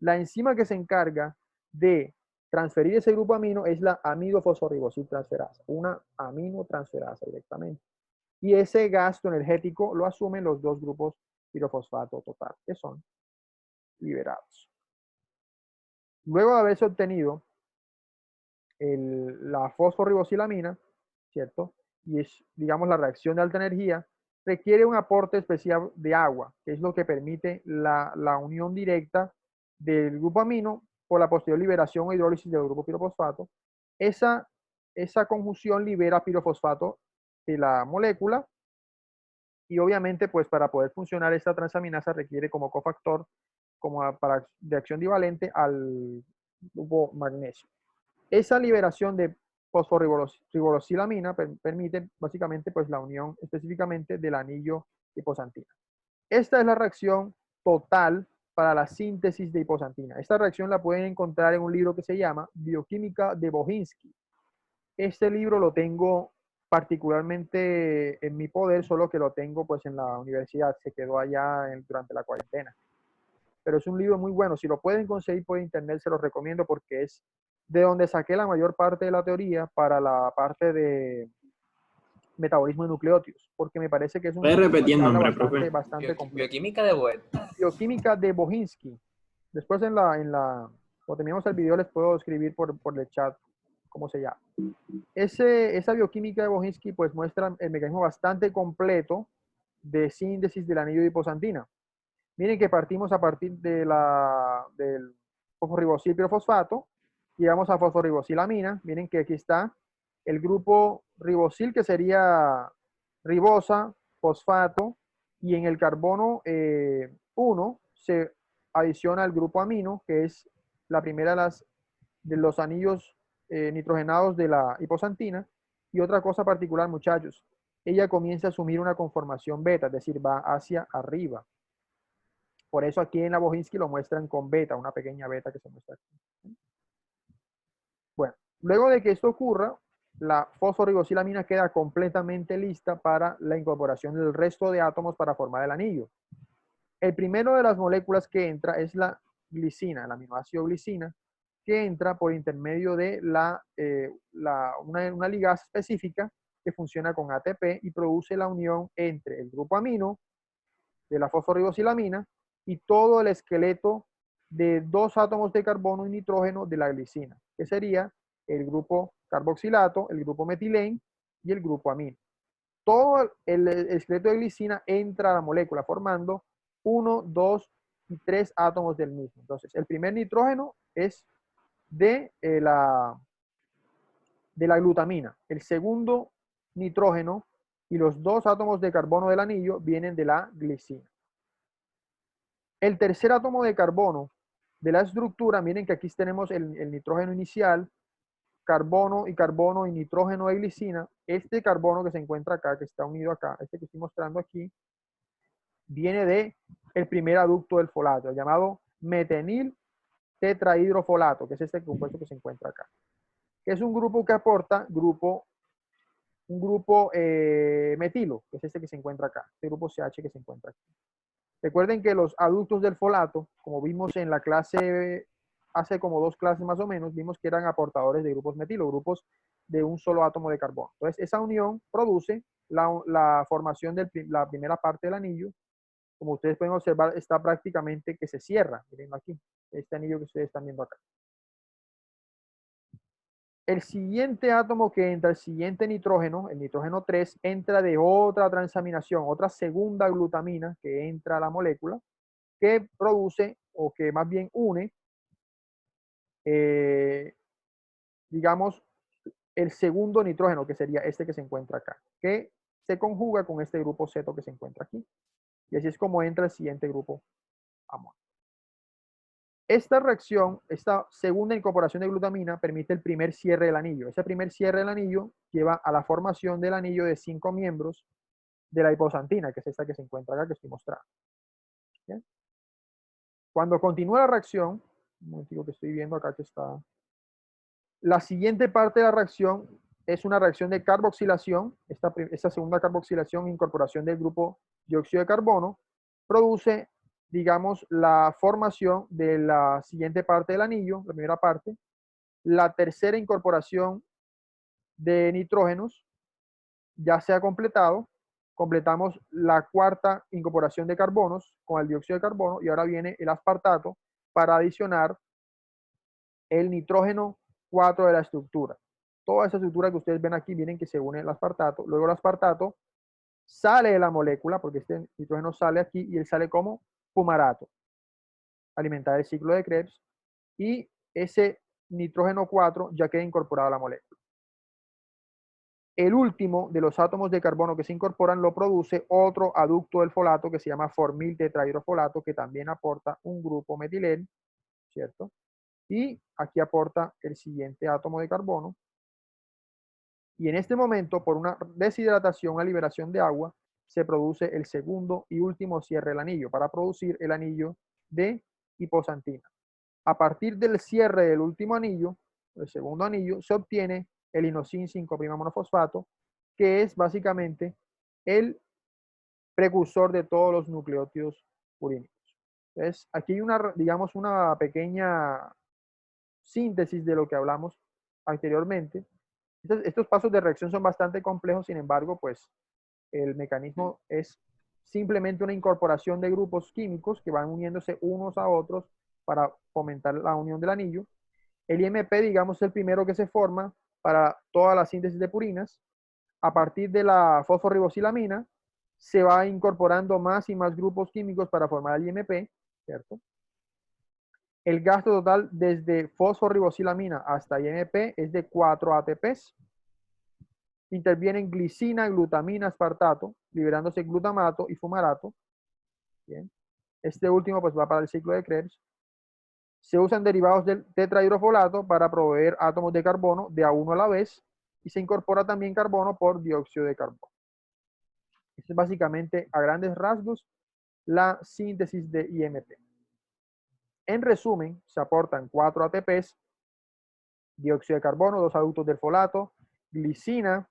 La enzima que se encarga de transferir ese grupo amino es la amidofosforribosiltransferasa, una aminotransferasa directamente. Y ese gasto energético lo asumen los dos grupos pirofosfato total, que son liberados. Luego de haberse obtenido la fosforribosilamina, ¿cierto? Y es, digamos, la reacción de alta energía, requiere un aporte especial de agua, que es lo que permite la unión directa del grupo amino por la posterior liberación o hidrólisis del grupo pirofosfato. Esa conjunción libera pirofosfato de la molécula y obviamente pues para poder funcionar esta transaminasa requiere como cofactor de acción divalente al grupo magnesio. Esa liberación de fosforribosilamina permite básicamente pues la unión específicamente del anillo hiposantina. Esta es la reacción total para la síntesis de hiposantina. Esta reacción la pueden encontrar en un libro que se llama Bioquímica de Bohinski. Este libro lo tengo particularmente en mi poder, solo que lo tengo pues en la universidad, se quedó allá durante la cuarentena. Pero es un libro muy bueno, si lo pueden conseguir por internet se los recomiendo porque es de donde saqué la mayor parte de la teoría para la parte de metabolismo de nucleótidos, porque me parece que es un ¿Puede repetir el nombre, bastante completo. Bioquímica de vuelta. Bioquímica de Bohinski. Después cuando terminemos el video les puedo escribir por el chat cómo se llama. Esa bioquímica de Bohinski pues muestra el mecanismo bastante completo de síntesis del anillo de hiposantina. Miren que partimos a partir del fosforribosilpirofosfato, llegamos a fosforribosilamina. Miren que aquí está el grupo ribosil, que sería ribosa, fosfato, y en el carbono 1 se adiciona el grupo amino, que es la primera de los anillos nitrogenados de la hiposantina. Y otra cosa particular, muchachos, ella comienza a asumir una conformación beta, es decir, va hacia arriba. Por eso aquí en la Bohinski lo muestran con beta, una pequeña beta que se muestra aquí. Bueno, luego de que esto ocurra, la fosforribosilamina queda completamente lista para la incorporación del resto de átomos para formar el anillo. El primero de las moléculas que entra es la glicina, el aminoácido glicina, que entra por intermedio de una ligasa específica que funciona con ATP y produce la unión entre el grupo amino de la fosforribosilamina y todo el esqueleto de dos átomos de carbono y nitrógeno de la glicina, que sería el grupo carboxilato, el grupo metilén y el grupo amino. todo el esqueleto de glicina entra a la molécula formando 1, 2 y 3 átomos del mismo. Entonces, el primer nitrógeno es de la glutamina. El segundo nitrógeno y los 2 átomos de carbono del anillo vienen de la glicina. El tercer átomo de carbono de la estructura, miren que aquí tenemos el nitrógeno inicial, carbono y nitrógeno de glicina. Este carbono que se encuentra acá, que está unido acá, este que estoy mostrando aquí, viene de el primer aducto del folato, llamado metenil tetrahidrofolato, que es este compuesto que se encuentra acá, que es un grupo que aporta un grupo metilo, que es este que se encuentra acá, este grupo CH que se encuentra aquí. Recuerden que los aductos del folato, como vimos en la clase, hace como 2 clases más o menos, vimos que eran aportadores de grupos metilo, grupos de un solo átomo de carbono. Entonces, esa unión produce la formación de la primera parte del anillo. Como ustedes pueden observar, está prácticamente que se cierra. Miren aquí, este anillo que ustedes están viendo acá. El siguiente átomo que entra, el siguiente nitrógeno, el nitrógeno 3, entra de otra transaminación, otra segunda glutamina que entra a la molécula, que produce, o que más bien une, digamos, el segundo nitrógeno, que sería este que se encuentra acá, que se conjuga con este grupo ceto que se encuentra aquí. Y así es como entra el siguiente grupo amónico. Esta reacción, esta segunda incorporación de glutamina, permite el primer cierre del anillo. Ese primer cierre del anillo lleva a la formación del anillo de 5 miembros de la hiposantina, que es esta que se encuentra acá, que estoy mostrando. ¿Bien? Cuando continúa la reacción, un momentito que estoy viendo acá que está. La siguiente parte de la reacción es una reacción de carboxilación. Esta segunda carboxilación, incorporación del grupo dióxido de carbono, produce, digamos, la formación de la siguiente parte del anillo, la primera parte. La tercera incorporación de nitrógenos ya se ha completado. Completamos la cuarta incorporación de carbonos con el dióxido de carbono y ahora viene el aspartato para adicionar el nitrógeno 4 de la estructura. Toda esa estructura que ustedes ven aquí, miren que se une el aspartato. Luego el aspartato sale de la molécula, porque este nitrógeno sale aquí y él sale como fumarato. Alimentar el ciclo de Krebs. Y ese nitrógeno 4 ya queda incorporado a la molécula. El último de los átomos de carbono que se incorporan lo produce otro aducto del folato que se llama formil tetrahidrofolato, que también aporta un grupo metilén, ¿cierto? Y aquí aporta el siguiente átomo de carbono. Y en este momento, por una deshidratación, una liberación de agua, se produce el segundo y último cierre del anillo para producir el anillo de hiposantina. A partir del cierre del último anillo, el segundo anillo, se obtiene el inosín 5' monofosfato, que es básicamente el precursor de todos los nucleótidos urínicos. Entonces, aquí hay digamos, una pequeña síntesis de lo que hablamos anteriormente. Estos pasos de reacción son bastante complejos, sin embargo, pues el mecanismo es simplemente una incorporación de grupos químicos que van uniéndose unos a otros para fomentar la unión del anillo. El IMP, digamos, es el primero que se forma para toda la síntesis de purinas. A partir de la fosforribosilamina, se va incorporando más y más grupos químicos para formar el IMP, ¿cierto? El gasto total desde fosforribosilamina hasta IMP es de 4 ATPs. Intervienen glicina, glutamina, aspartato, liberándose glutamato y fumarato. Bien. Este último pues va para el ciclo de Krebs. Se usan derivados del tetrahidrofolato para proveer átomos de carbono de a uno a la vez y se incorpora también carbono por dióxido de carbono. Esto es básicamente a grandes rasgos la síntesis de IMP. En resumen, se aportan 4 ATPs, dióxido de carbono, 2 aductos del folato, glicina,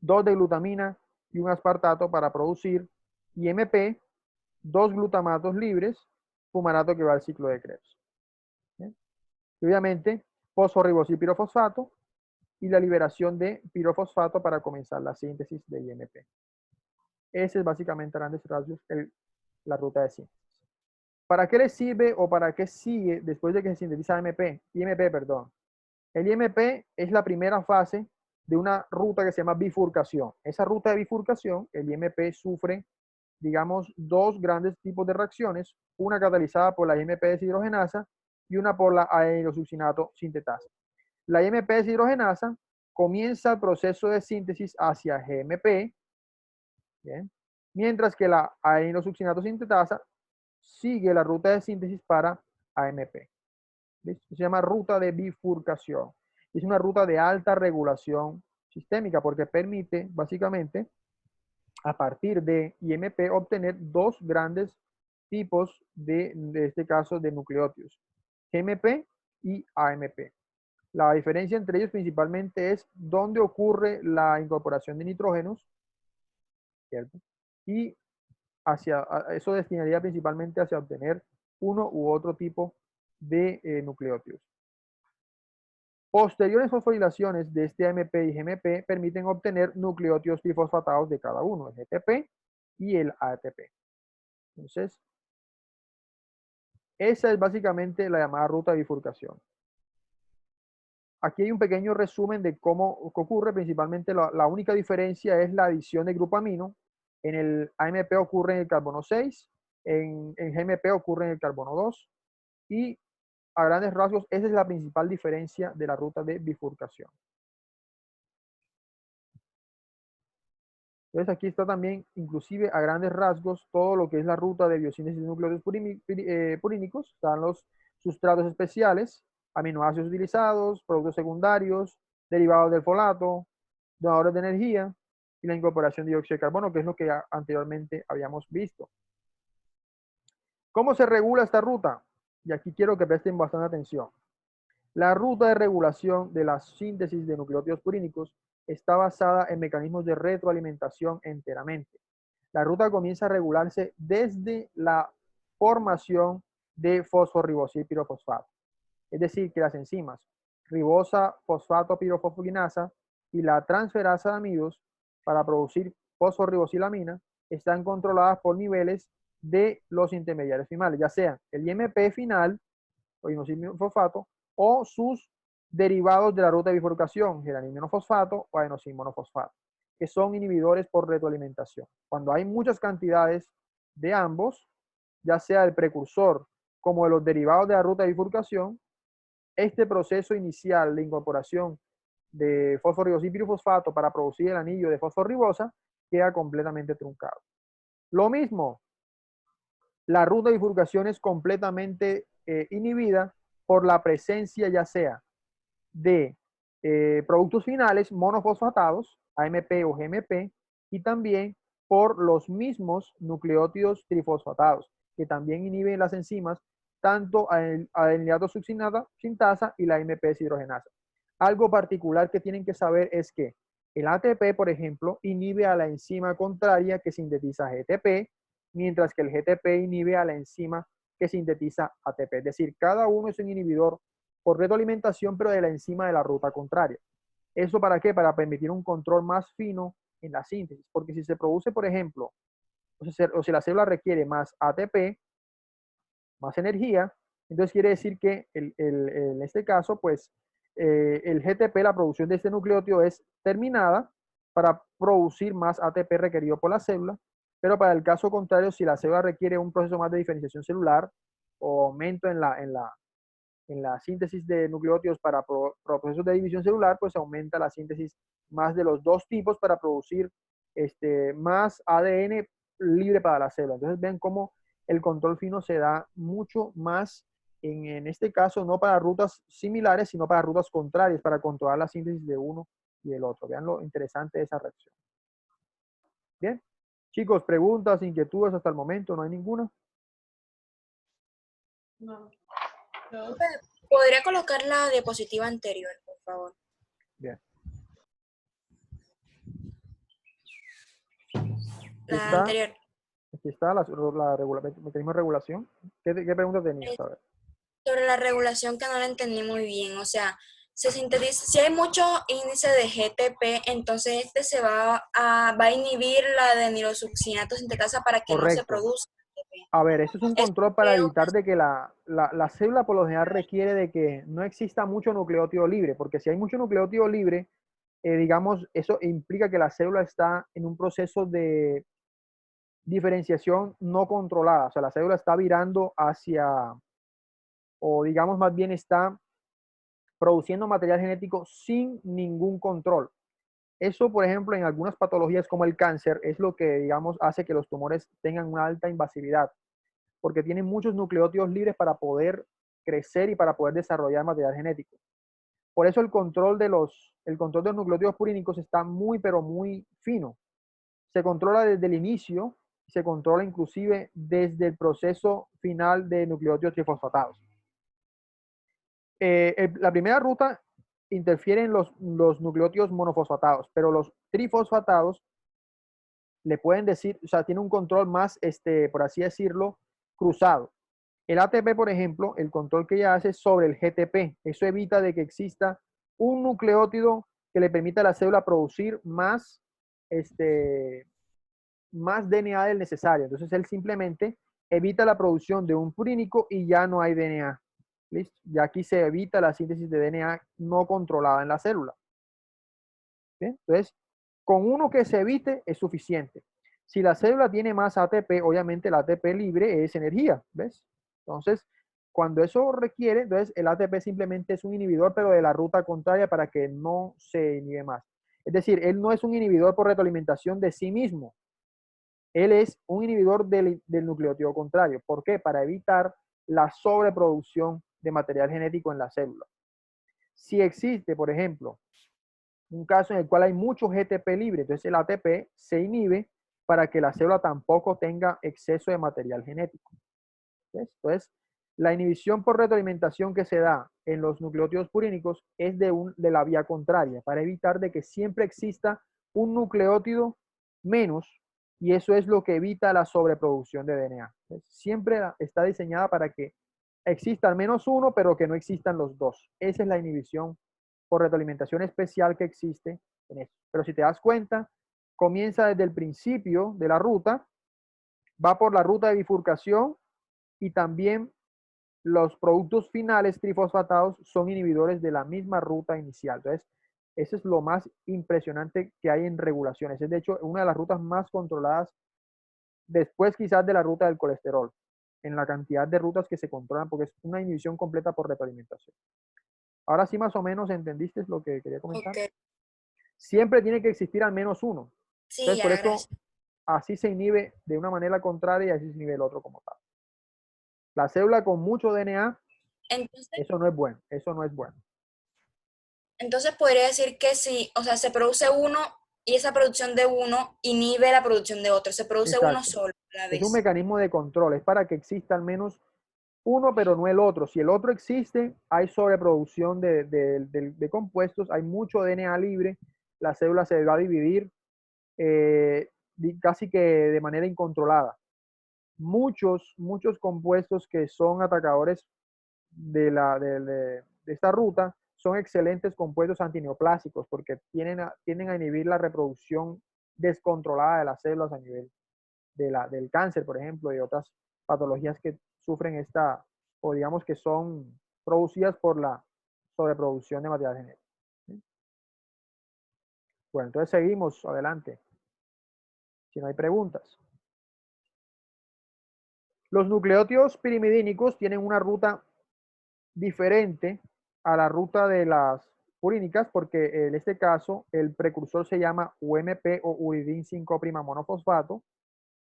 2 de glutamina y un aspartato para producir IMP, 2 glutamatos libres, fumarato que va al ciclo de Krebs. ¿Bien? Y obviamente, fosforribosilpirofosfato y la liberación de pirofosfato para comenzar la síntesis de IMP. Ese es básicamente a grandes rasgos la ruta de síntesis. ¿Para qué le sirve o para qué sigue después de que se sintetiza IMP? El IMP es la primera fase de una ruta que se llama bifurcación. Esa ruta de bifurcación, el IMP sufre, digamos, dos grandes tipos de reacciones, una catalizada por la IMP deshidrogenasa y una por la adenosubcinato sintetasa. La IMP deshidrogenasa comienza el proceso de síntesis hacia GMP, ¿bien? Mientras que la adenosubcinato sintetasa sigue la ruta de síntesis para AMP. ¿Listo? Se llama ruta de bifurcación. Es una ruta de alta regulación sistémica porque permite básicamente a partir de IMP obtener dos grandes tipos de este caso de nucleótidos, GMP y AMP. La diferencia entre ellos principalmente es dónde ocurre la incorporación de nitrógenos, ¿cierto? Y eso destinaría principalmente hacia obtener uno u otro tipo de nucleótidos. Posteriores fosforilaciones de este AMP y GMP permiten obtener nucleótidos trifosfatados de cada uno, el GTP y el ATP. Entonces, esa es básicamente la llamada ruta de bifurcación. Aquí hay un pequeño resumen de cómo ocurre. Principalmente la única diferencia es la adición de grupo amino. En el AMP ocurre en el carbono 6, en GMP ocurre en el carbono 2 y a grandes rasgos esa es la principal diferencia de la ruta de bifurcación. Entonces aquí está también, inclusive a grandes rasgos, todo lo que es la ruta de biosíntesis de nucleótidos purínicos. Están los sustratos especiales, aminoácidos utilizados, productos secundarios, derivados del folato, donadores de energía y la incorporación de dióxido de carbono, que es lo que anteriormente habíamos visto. ¿Cómo se regula esta ruta? Y aquí quiero que presten bastante atención. La ruta de regulación de la síntesis de nucleótidos purínicos está basada en mecanismos de retroalimentación enteramente. La ruta comienza a regularse desde la formación de fosforribosilpirofosfato. Es decir, que las enzimas ribosa fosfato pirofosfolinasa y la transferasa de amidos para producir fosforribosilamina están controladas por niveles de los intermediarios finales, ya sean el IMP final o inosilfosfato o sus derivados de la ruta de bifurcación, geranimionofosfato o adenosínmonofosfato, que son inhibidores por retroalimentación. Cuando hay muchas cantidades de ambos, ya sea el precursor como de los derivados de la ruta de bifurcación, este proceso inicial de incorporación de fosforribosilpirofosfato para producir el anillo de fosforribosa queda completamente truncado. Lo mismo, la ruta de bifurcación es completamente inhibida por la presencia ya sea de productos finales monofosfatados, AMP o GMP, y también por los mismos nucleótidos trifosfatados, que también inhiben las enzimas, tanto adeniliato succinata, sintasa y la AMP deshidrogenasa. Algo particular que tienen que saber es que el ATP, por ejemplo, inhibe a la enzima contraria que sintetiza GTP, mientras que el GTP inhibe a la enzima que sintetiza ATP. Es decir, cada uno es un inhibidor por retroalimentación, pero de la enzima de la ruta contraria. ¿Eso para qué? Para permitir un control más fino en la síntesis. Porque si se produce, por ejemplo, o si la célula requiere más ATP, más energía, entonces quiere decir que en este caso, pues, el GTP, la producción de este nucleótido es terminada para producir más ATP requerido por la célula, pero para el caso contrario, si la célula requiere un proceso más de diferenciación celular o aumento en la síntesis de nucleótidos para procesos de división celular, pues aumenta la síntesis más de los dos tipos para producir más ADN libre para la célula. Entonces ven cómo el control fino se da mucho más en este caso no para rutas similares, sino para rutas contrarias, para controlar la síntesis de uno y del otro. Vean lo interesante de esa reacción. Bien. Chicos, preguntas, inquietudes hasta el momento, ¿no hay ninguna? No. ¿Podría colocar la diapositiva anterior, por favor? Bien. La anterior. Aquí está el mecanismo de regulación. ¿Qué pregunta tenías? A ver. Sobre la regulación, que no la entendí muy bien. O sea, se sintetiza, si hay mucho índice de GTP, entonces este se va a inhibir la adenilosuccinato sintetasa para que no se produzca GTP. A ver, eso es un control para evitar de que la célula por lo general requiere de que no exista mucho nucleótido libre, porque si hay mucho nucleótido libre, digamos, eso implica que la célula está en un proceso de diferenciación no controlada. O sea, la célula está virando hacia, o digamos más bien está produciendo material genético sin ningún control. Eso, por ejemplo, en algunas patologías como el cáncer, es lo que, digamos, hace que los tumores tengan una alta invasividad, porque tienen muchos nucleótidos libres para poder crecer y para poder desarrollar material genético. Por eso el control de los nucleótidos purínicos está muy, pero muy fino. Se controla desde el inicio, se controla inclusive desde el proceso final de nucleótidos trifosfatados. La primera ruta interfieren los nucleótidos monofosfatados, pero los trifosfatados le pueden decir, o sea, tiene un control más, por así decirlo, cruzado. El ATP, por ejemplo, el control que ella hace es sobre el GTP. Eso evita de que exista un nucleótido que le permita a la célula producir más, más DNA del necesario. Entonces, él simplemente evita la producción de un purínico y ya no hay DNA. ¿Listo? Ya aquí se evita la síntesis de DNA no controlada en la célula. ¿Bien? Entonces, con uno que se evite es suficiente. Si la célula tiene más ATP, obviamente el ATP libre es energía, ¿ves? Entonces, cuando eso requiere, entonces el ATP simplemente es un inhibidor, pero de la ruta contraria para que no se inhibe más. Es decir, él no es un inhibidor por retroalimentación de sí mismo. Él es un inhibidor del nucleótido contrario. ¿Por qué? Para evitar la sobreproducción de material genético en la célula. Si existe, por ejemplo, un caso en el cual hay mucho GTP libre, entonces el ATP se inhibe para que la célula tampoco tenga exceso de material genético. ¿Ves? Entonces, la inhibición por retroalimentación que se da en los nucleótidos purínicos es de la vía contraria, para evitar de que siempre exista un nucleótido menos, y eso es lo que evita la sobreproducción de DNA. ¿Ves? Siempre está diseñada para que exista al menos uno, pero que no existan los dos. Esa es la inhibición por retroalimentación especial que existe en esto. Pero si te das cuenta, comienza desde el principio de la ruta, va por la ruta de bifurcación y también los productos finales trifosfatados son inhibidores de la misma ruta inicial. Entonces, eso es lo más impresionante que hay en regulaciones. Es de hecho una de las rutas más controladas después quizás de la ruta del colesterol, en la cantidad de rutas que se controlan, porque es una inhibición completa por retroalimentación. Ahora sí más o menos entendiste lo que quería comentar. Ok. Siempre tiene que existir al menos uno. Sí, Entonces, ya, por eso gracias. así se inhibe de una manera contraria y así se inhibe el otro como tal. La célula con mucho DNA, Entonces, eso no es bueno, eso no es bueno. entonces podría decir que sí, o sea, se produce uno y esa producción de uno inhibe la producción de otro. Se produce uno Exacto. solo a la Es un vez. mecanismo de control, es para que exista al menos uno, pero no el otro. Si el otro existe, hay sobreproducción de compuestos, hay mucho DNA libre, la célula se va a dividir casi que de manera incontrolada. Muchos compuestos que son atacadores de esta ruta son excelentes compuestos antineoplásicos porque tienden a inhibir la reproducción descontrolada de las células a nivel del cáncer, por ejemplo, y otras patologías que sufren esta, o digamos que son producidas por la sobreproducción de material genético. ¿Sí? Bueno, entonces seguimos adelante, si no hay preguntas. Los nucleótidos pirimidínicos tienen una ruta diferente a la ruta de las purínicas porque en este caso el precursor se llama UMP o uridín 5' monofosfato.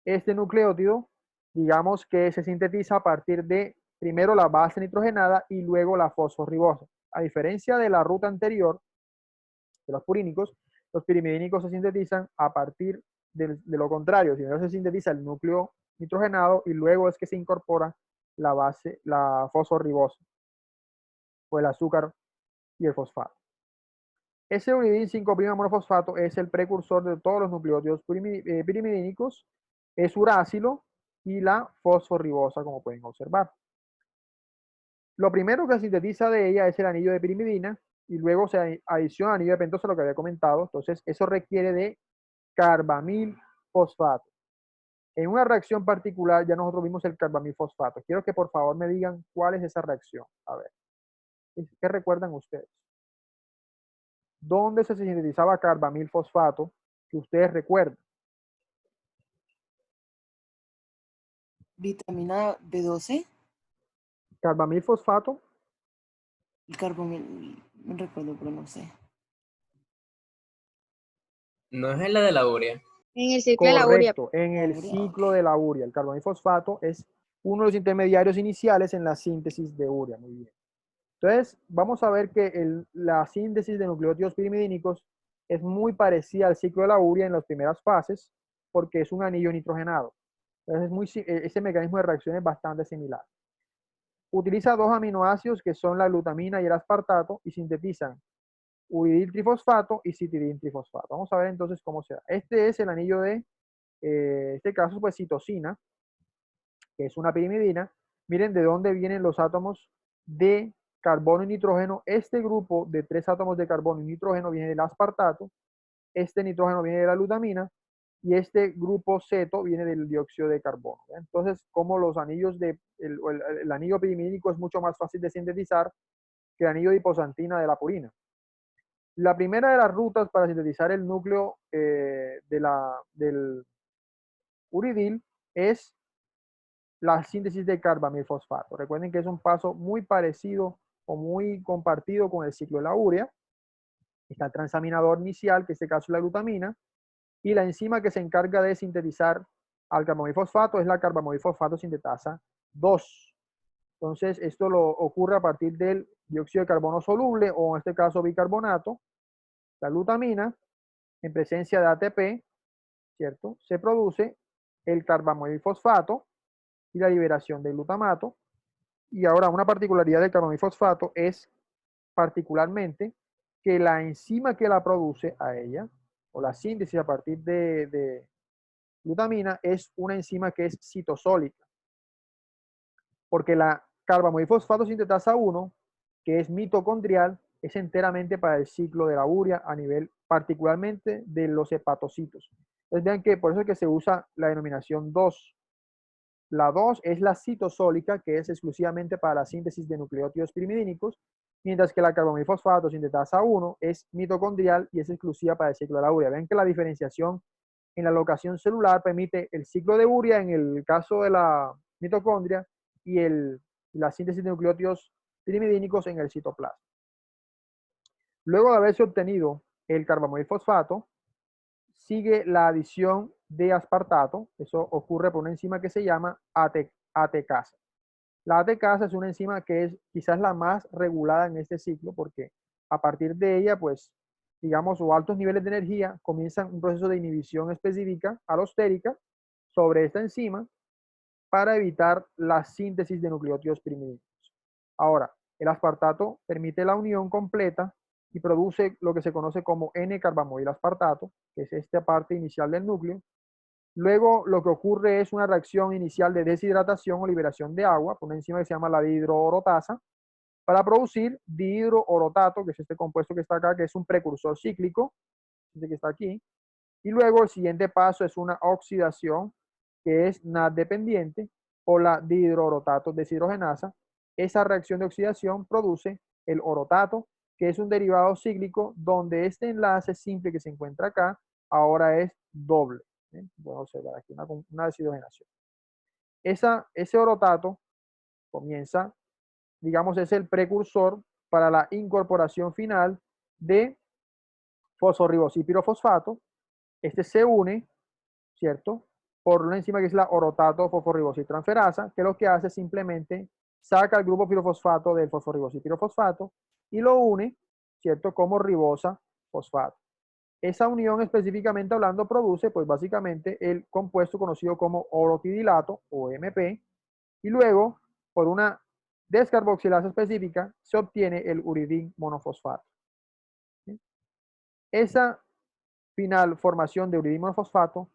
Este nucleótido, digamos que se sintetiza a partir de primero la base nitrogenada y luego la fosforibosa. A diferencia de la ruta anterior de los purínicos, los pirimidínicos se sintetizan a partir de lo contrario. Primero se sintetiza el núcleo nitrogenado y luego es que se incorpora la fosforibosa o el azúcar y el fosfato. Ese uridín 5' monofosfato es el precursor de todos los nucleótidos pirimidínicos, es urácilo y la fosforibosa, como pueden observar. Lo primero que sintetiza de ella es el anillo de pirimidina y luego se adiciona anillo de pentosa, lo que había comentado. Entonces, eso requiere de carbamil fosfato. En una reacción particular, ya nosotros vimos el carbamil fosfato. Quiero que por favor me digan cuál es esa reacción. A ver, ¿qué recuerdan ustedes? donde se sintetizaba carbamilfosfato, que ustedes recuerdan. Vitamina B12, Carbamilfosfato, el carbamil, no recuerdo, pero no sé. No es la de la urea. En el ciclo de la urea. correcto, en el Urea, ciclo ok. de la urea. El carbamilfosfato es uno de los intermediarios iniciales en la síntesis de urea. Muy bien. Entonces, vamos a ver que la síntesis de nucleótidos pirimidínicos es muy parecida al ciclo de la urea en las primeras fases, porque es un anillo nitrogenado. Entonces, ese mecanismo de reacción es bastante similar. Utiliza dos aminoácidos que son la glutamina y el aspartato y sintetizan uridil trifosfato y citidil trifosfato. Vamos a ver entonces cómo se da. Este es el anillo de, este caso, pues citosina, que es una pirimidina. Miren de dónde vienen los átomos de carbono y nitrógeno. Este grupo de 3 átomos de carbono y nitrógeno viene del aspartato, este nitrógeno viene de la glutamina y este grupo ceto viene del dióxido de carbono. Entonces, como los anillos el anillo pirimidínico es mucho más fácil de sintetizar que el anillo de hiposantina de la purina. La primera de las rutas para sintetizar el núcleo del uridil es la síntesis de carbamilfosfato. Recuerden que es un paso muy parecido o muy compartido con el ciclo de la urea. Está el transaminador inicial, que en este caso es la glutamina, y la enzima que se encarga de sintetizar al carbamilfosfato es la carbamilfosfato sintetasa 2. Entonces, esto lo ocurre a partir del dióxido de carbono soluble, o en este caso bicarbonato, la glutamina, en presencia de ATP, ¿cierto? Se produce el carbamilfosfato y la liberación de glutamato. Y ahora, una particularidad del carbamilfosfato es particularmente que la enzima que la produce a ella, o la síntesis a partir de glutamina, es una enzima que es citosólica. Porque la carbamilfosfato sintetasa 1, que es mitocondrial, es enteramente para el ciclo de la urea a nivel particularmente de los hepatocitos. Entonces vean que por eso es que se usa la denominación 2. La 2 es la citosólica, que es exclusivamente para la síntesis de nucleótidos pirimidínicos, mientras que la carbamilfosfato sintetasa 1 es mitocondrial y es exclusiva para el ciclo de la urea. Ven que la diferenciación en la locación celular permite el ciclo de urea en el caso de la mitocondria y la síntesis de nucleótidos pirimidínicos en el citoplasma. Luego de haberse obtenido el carbamilfosfato, sigue la adición de aspartato. Eso ocurre por una enzima que se llama ATCasa. La ATCasa es una enzima que es quizás la más regulada en este ciclo, porque a partir de ella, pues, digamos, o altos niveles de energía, comienzan un proceso de inhibición específica alostérica sobre esta enzima para evitar la síntesis de nucleótidos pirimidínicos. Ahora, el aspartato permite la unión completa y produce lo que se conoce como N-carbamoil aspartato, que es esta parte inicial del núcleo. Luego lo que ocurre es una reacción inicial de deshidratación o liberación de agua por una enzima que se llama la dihidroorotasa para producir dihidroorotato, que es este compuesto que está acá, que es un precursor cíclico, este que está aquí. Y luego el siguiente paso es una oxidación que es NAD dependiente por la dihidroorotato deshidrogenasa. Esa reacción de oxidación produce el orotato, que es un derivado cíclico donde este enlace simple que se encuentra acá ahora es doble. Pueden observar aquí una deshidrogenación. Ese orotato comienza, digamos, es el precursor para la incorporación final de fosforribosipirofosfato. Este se une, ¿cierto? Por una enzima que es la orotato fosforribositranferasa, que lo que hace es simplemente saca el grupo pirofosfato del fosforribosipirofosfato y lo une, ¿cierto? Como ribosa fosfato. Esa unión específicamente hablando produce pues básicamente el compuesto conocido como orotidilato o MP y luego por una descarboxilasa específica se obtiene el uridín monofosfato. ¿Sí? Esa final formación de uridín monofosfato,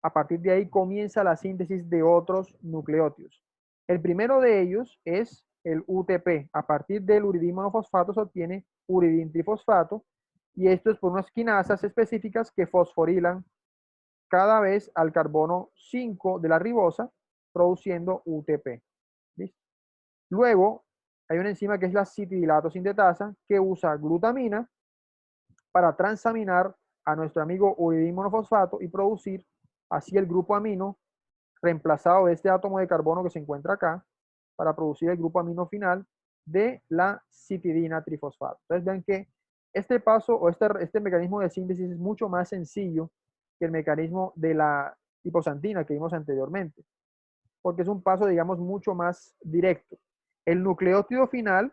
a partir de ahí comienza la síntesis de otros nucleótidos. El primero de ellos es el UTP. A partir del uridín monofosfato se obtiene uridín trifosfato y esto es por unas quinasas específicas que fosforilan cada vez al carbono 5 de la ribosa, produciendo UTP. ¿Listo? Luego, hay una enzima que es la citidilato sintetasa, que usa glutamina para transaminar a nuestro amigo uridín-monofosfato y producir así el grupo amino reemplazado de este átomo de carbono que se encuentra acá para producir el grupo amino final de la citidina trifosfato. Entonces vean que este paso o este mecanismo de síntesis es mucho más sencillo que el mecanismo de la hiposantina que vimos anteriormente, porque es un paso, digamos, mucho más directo. El nucleótido final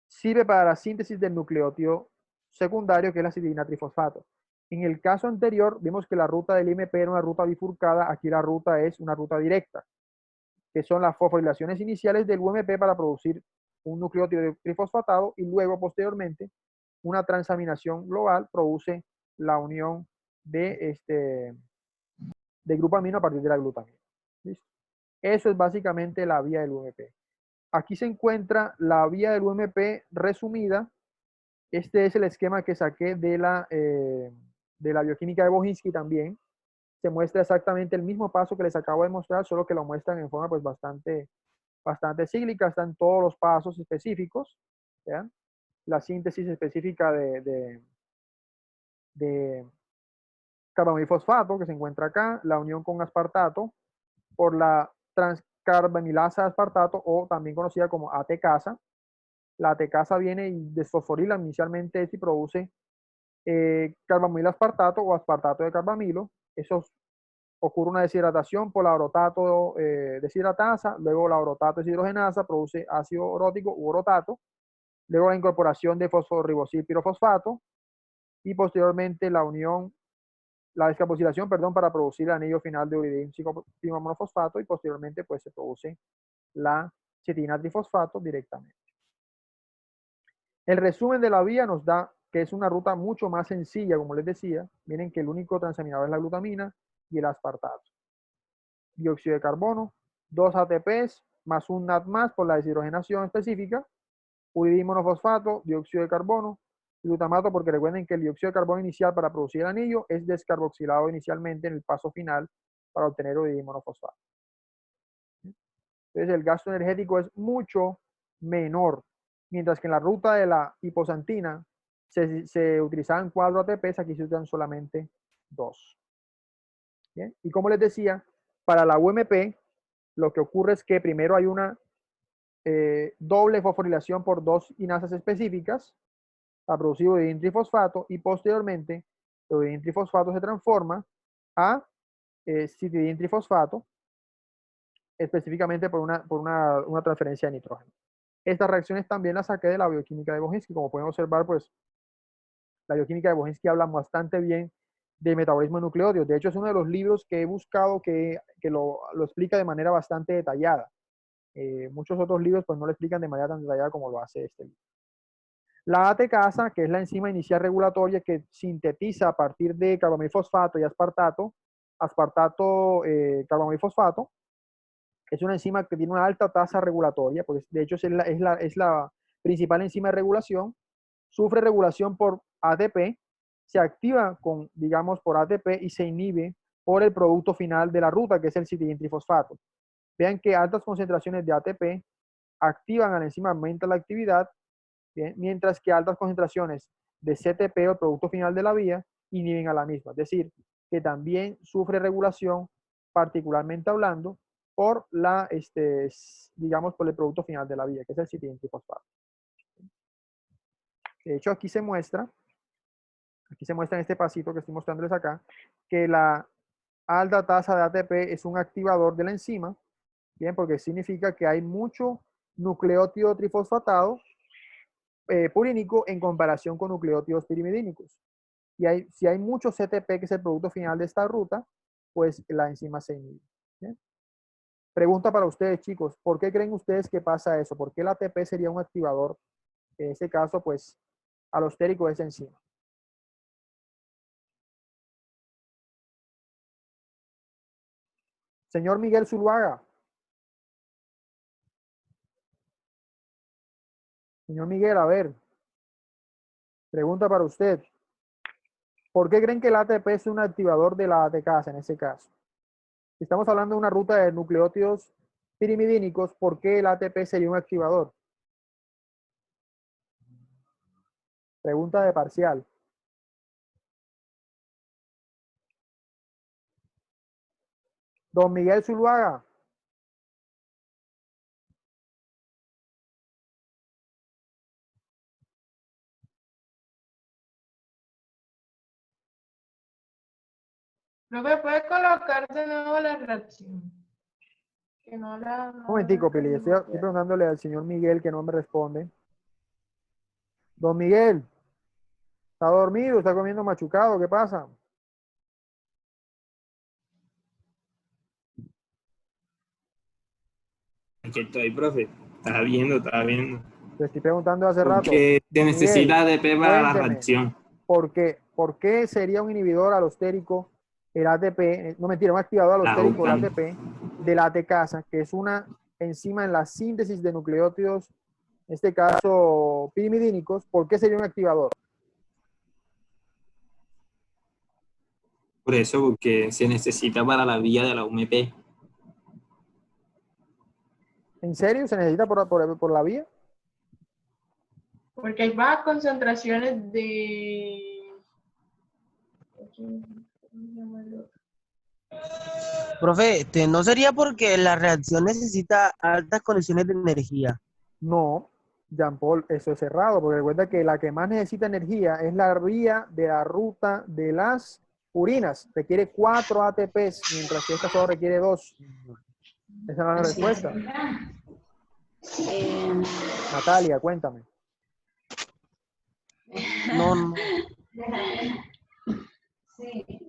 sirve para la síntesis del nucleótido secundario, que es la citidina trifosfato. En el caso anterior, vimos que la ruta del IMP era una ruta bifurcada, aquí la ruta es una ruta directa, que son las fosforilaciones iniciales del UMP para producir un nucleótido trifosfatado y luego, posteriormente, una transaminación global produce la unión de grupo amino a partir de la glutamina. ¿Listo? Eso es básicamente la vía del UMP. Aquí se encuentra la vía del UMP resumida. Este es el esquema que saqué de la bioquímica de Bohinski también. Se muestra exactamente el mismo paso que les acabo de mostrar, solo que lo muestran en forma pues bastante cíclica. Están todos los pasos específicos. ¿Vean? La síntesis específica de carbamilfosfato que se encuentra acá, la unión con aspartato por la transcarbamilasa de aspartato o también conocida como ATCasa. La ATCasa viene y desfosforila inicialmente y produce carbamilo aspartato o aspartato de carbamilo. Eso ocurre una deshidratación por la orotato deshidratasa, luego la orotato deshidrogenasa produce ácido orótico u orotato, luego la incorporación de fosforribosil pirofosfato y posteriormente la descarboxilación, perdón, para producir el anillo final de uridín monofosfato y posteriormente pues se produce la citina trifosfato directamente. El resumen de la vía nos da que es una ruta mucho más sencilla, como les decía. Miren que el único transaminador es la glutamina y el aspartato. Dióxido de carbono, 2 ATPs más un NAD más por la deshidrogenación específica, uridín monofosfato, dióxido de carbono, glutamato, porque recuerden que el dióxido de carbono inicial para producir el anillo es descarboxilado inicialmente en el paso final para obtener uridín monofosfato. Entonces el gasto energético es mucho menor, mientras que en la ruta de la hiposantina se utilizaban 4 ATPs, aquí se utilizan solamente 2. ¿Bien? Y como les decía, para la UMP lo que ocurre es que primero hay una doble fosforilación por 2 inasas específicas para producir uridín trifosfato y posteriormente el uridín trifosfato se transforma a citidín trifosfato, específicamente por una transferencia de nitrógeno. Estas reacciones también las saqué de la bioquímica de Bohinski. Como pueden observar, pues la bioquímica de Bohinski habla bastante bien del metabolismo de nucleótidos. De hecho, es uno de los libros que he buscado que lo explica de manera bastante detallada. Muchos otros libros pues no lo explican de manera tan detallada como lo hace este libro. La ATCasa, que es la enzima inicial regulatoria que sintetiza a partir de carbamilfosfato y aspartato, carbamilfosfato, es una enzima que tiene una alta tasa regulatoria, pues de hecho es la principal enzima de regulación, sufre regulación por ATP, se activa digamos, por ATP y se inhibe por el producto final de la ruta, que es el citidín trifosfato. Vean que altas concentraciones de ATP activan a la enzima, aumentan la actividad, ¿bien? Mientras que altas concentraciones de CTP o el producto final de la vía inhiben a la misma. Es decir, que también sufre regulación, particularmente hablando, por digamos, por el producto final de la vía, que es el citidín trifosfato. De hecho, aquí se muestra en este pasito que estoy mostrándoles acá, que la alta tasa de ATP es un activador de la enzima, bien, porque significa que hay mucho nucleótido trifosfatado purínico en comparación con nucleótidos pirimidínicos. Y si hay mucho CTP, que es el producto final de esta ruta, pues la enzima se inhibe. ¿Bien? Pregunta para ustedes, chicos, ¿por qué creen ustedes que pasa eso? ¿Por qué el ATP sería un activador? En este caso, pues, alostérico de esa enzima. Señor Miguel Zuluaga. Señor Miguel, a ver. Pregunta para usted. ¿Por qué creen que el ATP es un activador de la ATCasa en ese caso? Si estamos hablando de una ruta de nucleótidos pirimidínicos, ¿por qué el ATP sería un activador? Pregunta de parcial. Don Miguel Zuluaga. Profe, ¿puede colocar de nuevo la reacción? Que no la... Un momentico, Pili, estoy preguntándole al señor Miguel que no me responde. Don Miguel, ¿está dormido? ¿Está comiendo machucado? ¿Qué pasa? Aquí estoy, profe. Estaba viendo, estaba viendo. Te estoy preguntando hace rato. Porque se Miguel, necesita ATP para la cuénteme, reacción. ¿por qué sería un inhibidor alostérico el ATP? No, mentira, un activador La alostérico el UCAN. ATP de la ATCasa, que es una enzima en la síntesis de nucleótidos, en este caso pirimidínicos? ¿Por qué sería un activador? Por eso, porque se necesita para la vía de la UMP. ¿En serio? ¿Se necesita por la vía? Porque hay bajas concentraciones de... Profe, ¿no sería porque la reacción necesita altas condiciones de energía? No, Jean Paul, eso es cerrado, porque recuerda que la que más necesita energía es la vía de la ruta de las purinas. Requiere 4 ATPs, mientras que esta solo requiere 2. Esa es la respuesta. Natalia, cuéntame. No. Sí.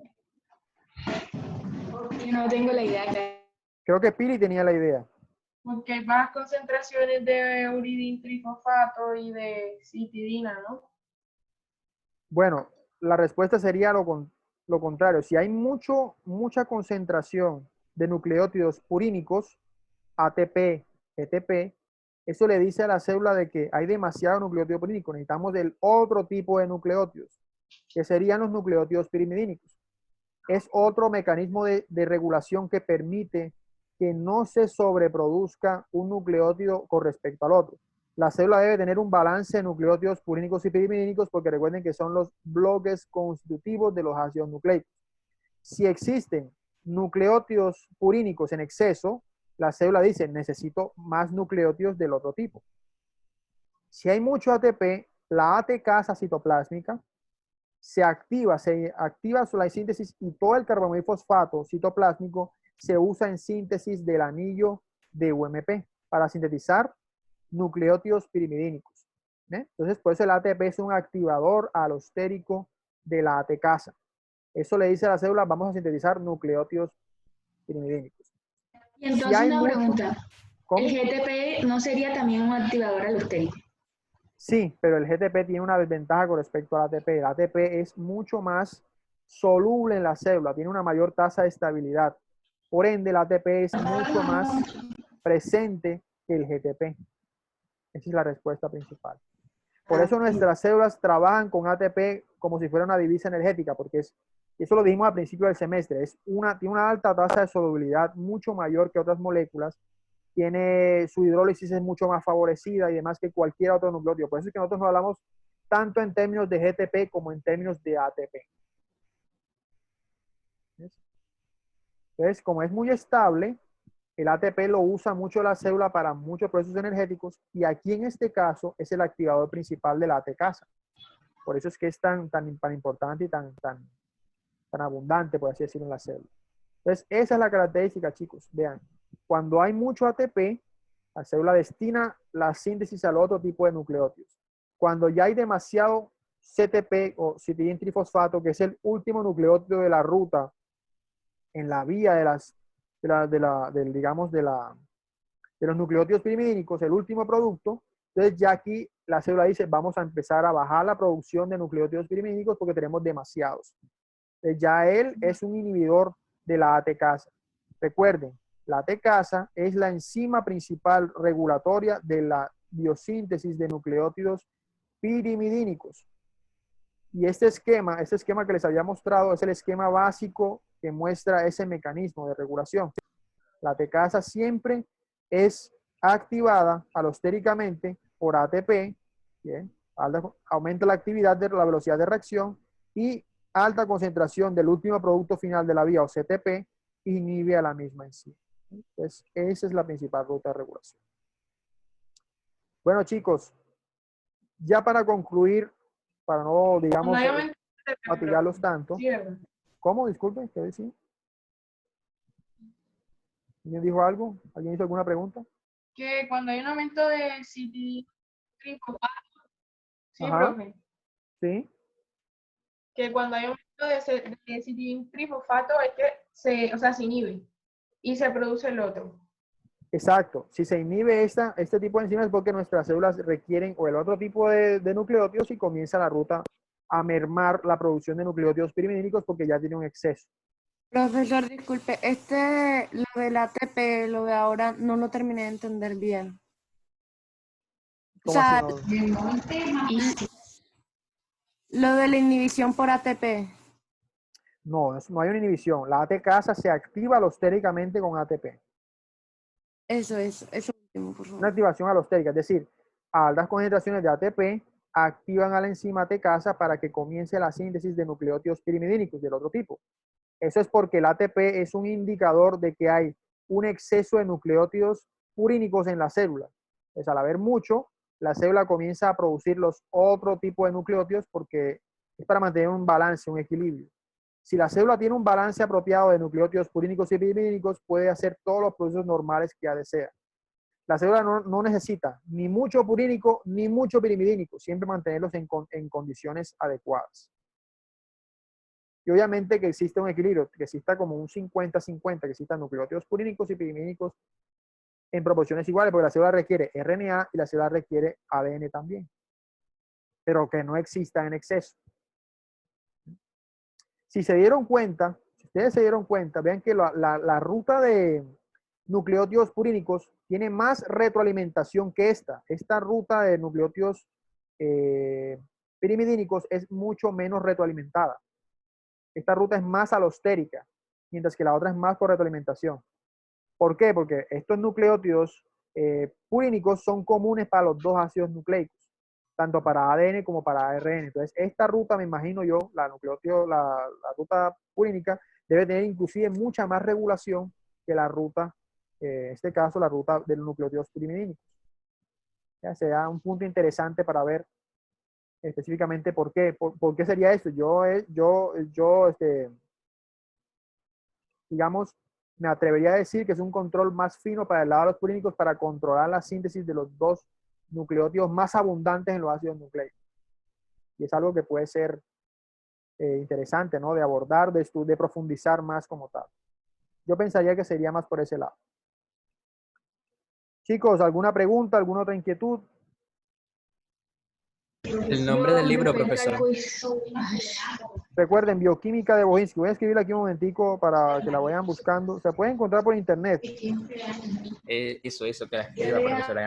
No tengo la idea. Creo que Pili tenía la idea. Porque hay bajas concentraciones de uridintrifosfato y de citidina, ¿no? Bueno, la respuesta sería lo contrario. Si hay mucha concentración de nucleótidos purínicos, ATP, ETP, eso le dice a la célula de que hay demasiado nucleótido purínico. Necesitamos del otro tipo de nucleótidos, que serían los nucleótidos pirimidínicos. Es otro mecanismo de regulación que permite que no se sobreproduzca un nucleótido con respecto al otro. La célula debe tener un balance de nucleótidos purínicos y pirimidínicos, porque recuerden que son los bloques constitutivos de los ácidos nucleicos. Si existen nucleótidos purínicos en exceso, la célula dice, necesito más nucleótidos del otro tipo. Si hay mucho ATP, la ATCasa citoplásmica se activa la síntesis, y todo el carbonato fosfato citoplásmico se usa en síntesis del anillo de UMP para sintetizar nucleótidos pirimidínicos. Entonces, por eso el ATP es un activador alostérico de la ATCasa. Eso le dice a la célula, vamos a sintetizar nucleótidos pirimidínicos. Y entonces Si una pregunta, ¿cómo? ¿el GTP no sería también un activador alostérico? Sí, pero el GTP tiene una desventaja con respecto al ATP. El ATP es mucho más soluble en la célula, tiene una mayor tasa de estabilidad. Por ende, el ATP es mucho más presente que el GTP. Esa es la respuesta principal. Por eso nuestras células trabajan con ATP como si fuera una divisa energética, porque eso lo dijimos al principio del semestre, tiene una alta tasa de solubilidad, mucho mayor que otras moléculas, su hidrólisis es mucho más favorecida y demás que cualquier otro nucleótido. Por eso es que nosotros no hablamos tanto en términos de GTP como en términos de ATP. Entonces, como es muy estable, el ATP lo usa mucho la célula para muchos procesos energéticos, y aquí en este caso es el activador principal de la ATCasa. Por eso es que es tan importante y tan abundante, por así decirlo, en la célula. Entonces, esa es la característica, chicos. Vean, cuando hay mucho ATP, la célula destina la síntesis al otro tipo de nucleótidos. Cuando ya hay demasiado CTP o citidintrifosfato, que es el último nucleótido de la ruta en la vía de los nucleótidos pirimidínicos, el último producto, entonces ya aquí la célula dice, vamos a empezar a bajar la producción de nucleótidos pirimidínicos porque tenemos demasiados. Entonces ya él es un inhibidor de la ATCasa. Recuerden, la ATCasa es la enzima principal regulatoria de la biosíntesis de nucleótidos pirimidínicos. Y este esquema que les había mostrado es el esquema básico que muestra ese mecanismo de regulación. La ATCasa siempre es activada alostéricamente por ATP, ¿bien? Aumenta la actividad de la velocidad de reacción, y alta concentración del último producto final de la vía, o CTP, inhibe a la misma enzima. Entonces, esa es la principal ruta de regulación. Bueno, chicos, ya para concluir, para no, digamos, fatigarlos tanto. ¿Cómo? Disculpen, ¿qué decía? ¿Alguien dijo algo? ¿Alguien hizo alguna pregunta? Que cuando hay un aumento de trifosfato, sí, Ajá. profe, Sí. que cuando hay aumento de citrifosfato es que se inhibe y se produce el otro. Exacto. Si se inhibe este tipo de enzimas es porque nuestras células requieren o el otro tipo de nucleótidos y comienza la ruta a mermar la producción de nucleótidos pirimidínicos porque ya tiene un exceso. Profesor, disculpe, lo del ATP, lo de ahora, no lo terminé de entender bien. O ¿Cómo sea, así no? lo de la inhibición por ATP. No, no hay una inhibición. La ATCasa se activa alostéricamente con ATP. Eso último, por Una favor. activación alostérica, es decir, altas concentraciones de ATP activan a la enzima ATCasa para que comience la síntesis de nucleótidos pirimidínicos del otro tipo. Eso es porque el ATP es un indicador de que hay un exceso de nucleótidos purínicos en la célula. Pues al haber mucho, la célula comienza a producir los otro tipo de nucleótidos porque es para mantener un balance, un equilibrio. Si la célula tiene un balance apropiado de nucleótidos purínicos y pirimidínicos, puede hacer todos los procesos normales que ya desea. La célula no necesita ni mucho purínico ni mucho pirimidínico, siempre mantenerlos en condiciones adecuadas. Y obviamente que existe un equilibrio, que exista como un 50-50, que existan nucleótidos purínicos y pirimidínicos en proporciones iguales, porque la célula requiere RNA y la célula requiere ADN también, pero que no exista en exceso. Si se dieron cuenta, si ustedes se dieron cuenta, vean que la ruta de nucleótidos purínicos tiene más retroalimentación que esta. Esta ruta de nucleótidos pirimidínicos es mucho menos retroalimentada. Esta ruta es más alostérica, mientras que la otra es más por retroalimentación. ¿Por qué? Porque estos nucleótidos purínicos son comunes para los dos ácidos nucleicos, tanto para ADN como para ARN. Entonces, esta ruta, me imagino yo, la ruta purínica, debe tener inclusive mucha más regulación que la ruta, en este caso, la ruta de los nucleótidos pirimidínicos. Ya sea un punto interesante para ver específicamente por qué. ¿Por qué sería esto? Digamos, me atrevería a decir que es un control más fino para el lado de los purínicos para controlar la síntesis de los dos nucleótidos más abundantes en los ácidos nucleicos. Y es algo que puede ser interesante, ¿no? De abordar, de profundizar más como tal. Yo pensaría que sería más por ese lado. Chicos, ¿alguna pregunta, alguna otra inquietud? El nombre del libro, profesor. Recuerden, Bioquímica de Bohinsky. Voy a escribirla aquí un momentico para que la vayan buscando. Se puede encontrar por internet. Eso, que la escriba, profesora.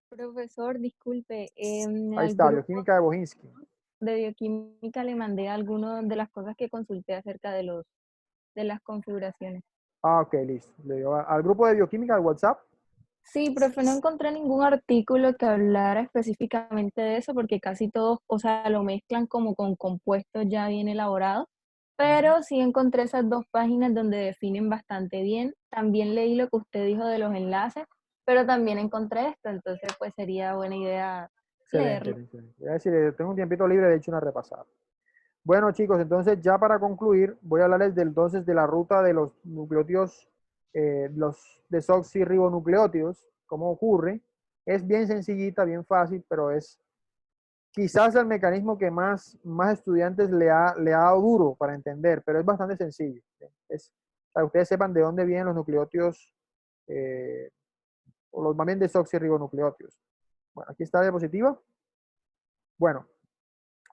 Profesor, disculpe, Ahí está, Bioquímica de Bohinsky. de bioquímica le mandé algunas de las cosas que consulté acerca de las configuraciones. Ah, ok, listo. Le digo, al grupo de bioquímica de WhatsApp. Sí, profe, no encontré ningún artículo que hablara específicamente de eso porque casi todos, o sea, lo mezclan como con compuestos ya bien elaborados, pero sí encontré esas dos páginas donde definen bastante bien. También leí lo que usted dijo de los enlaces, pero también encontré esto, entonces pues sería buena idea Excelente, leerlo. excelente. Voy a decir, tengo un tiempito libre, de hecho una repasada. Bueno, chicos, entonces ya para concluir, voy a hablarles entonces de la ruta de los nucleótidos, los desoxirribonucleótidos, cómo ocurre. Es bien sencillita, bien fácil, pero es quizás el mecanismo que más estudiantes le ha dado duro para entender, pero es bastante sencillo. Es para que ustedes sepan de dónde vienen los nucleótidos, o los más bien desoxirribonucleótidos. Bueno, aquí está la diapositiva. Bueno,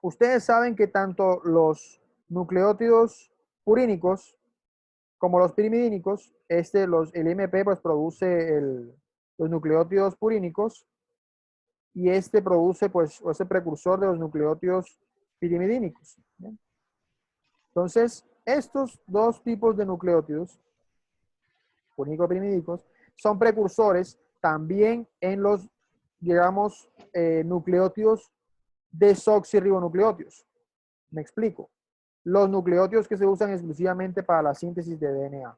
ustedes saben que tanto los nucleótidos purínicos como los pirimidínicos, el IMP pues produce los nucleótidos purínicos y este produce pues ese precursor de los nucleótidos pirimidínicos. ¿Bien? Entonces, estos dos tipos de nucleótidos, purínicos y pirimidínicos, son precursores también en los, digamos, nucleótidos desoxirribonucleótidos. Me explico. Los nucleótidos que se usan exclusivamente para la síntesis de DNA.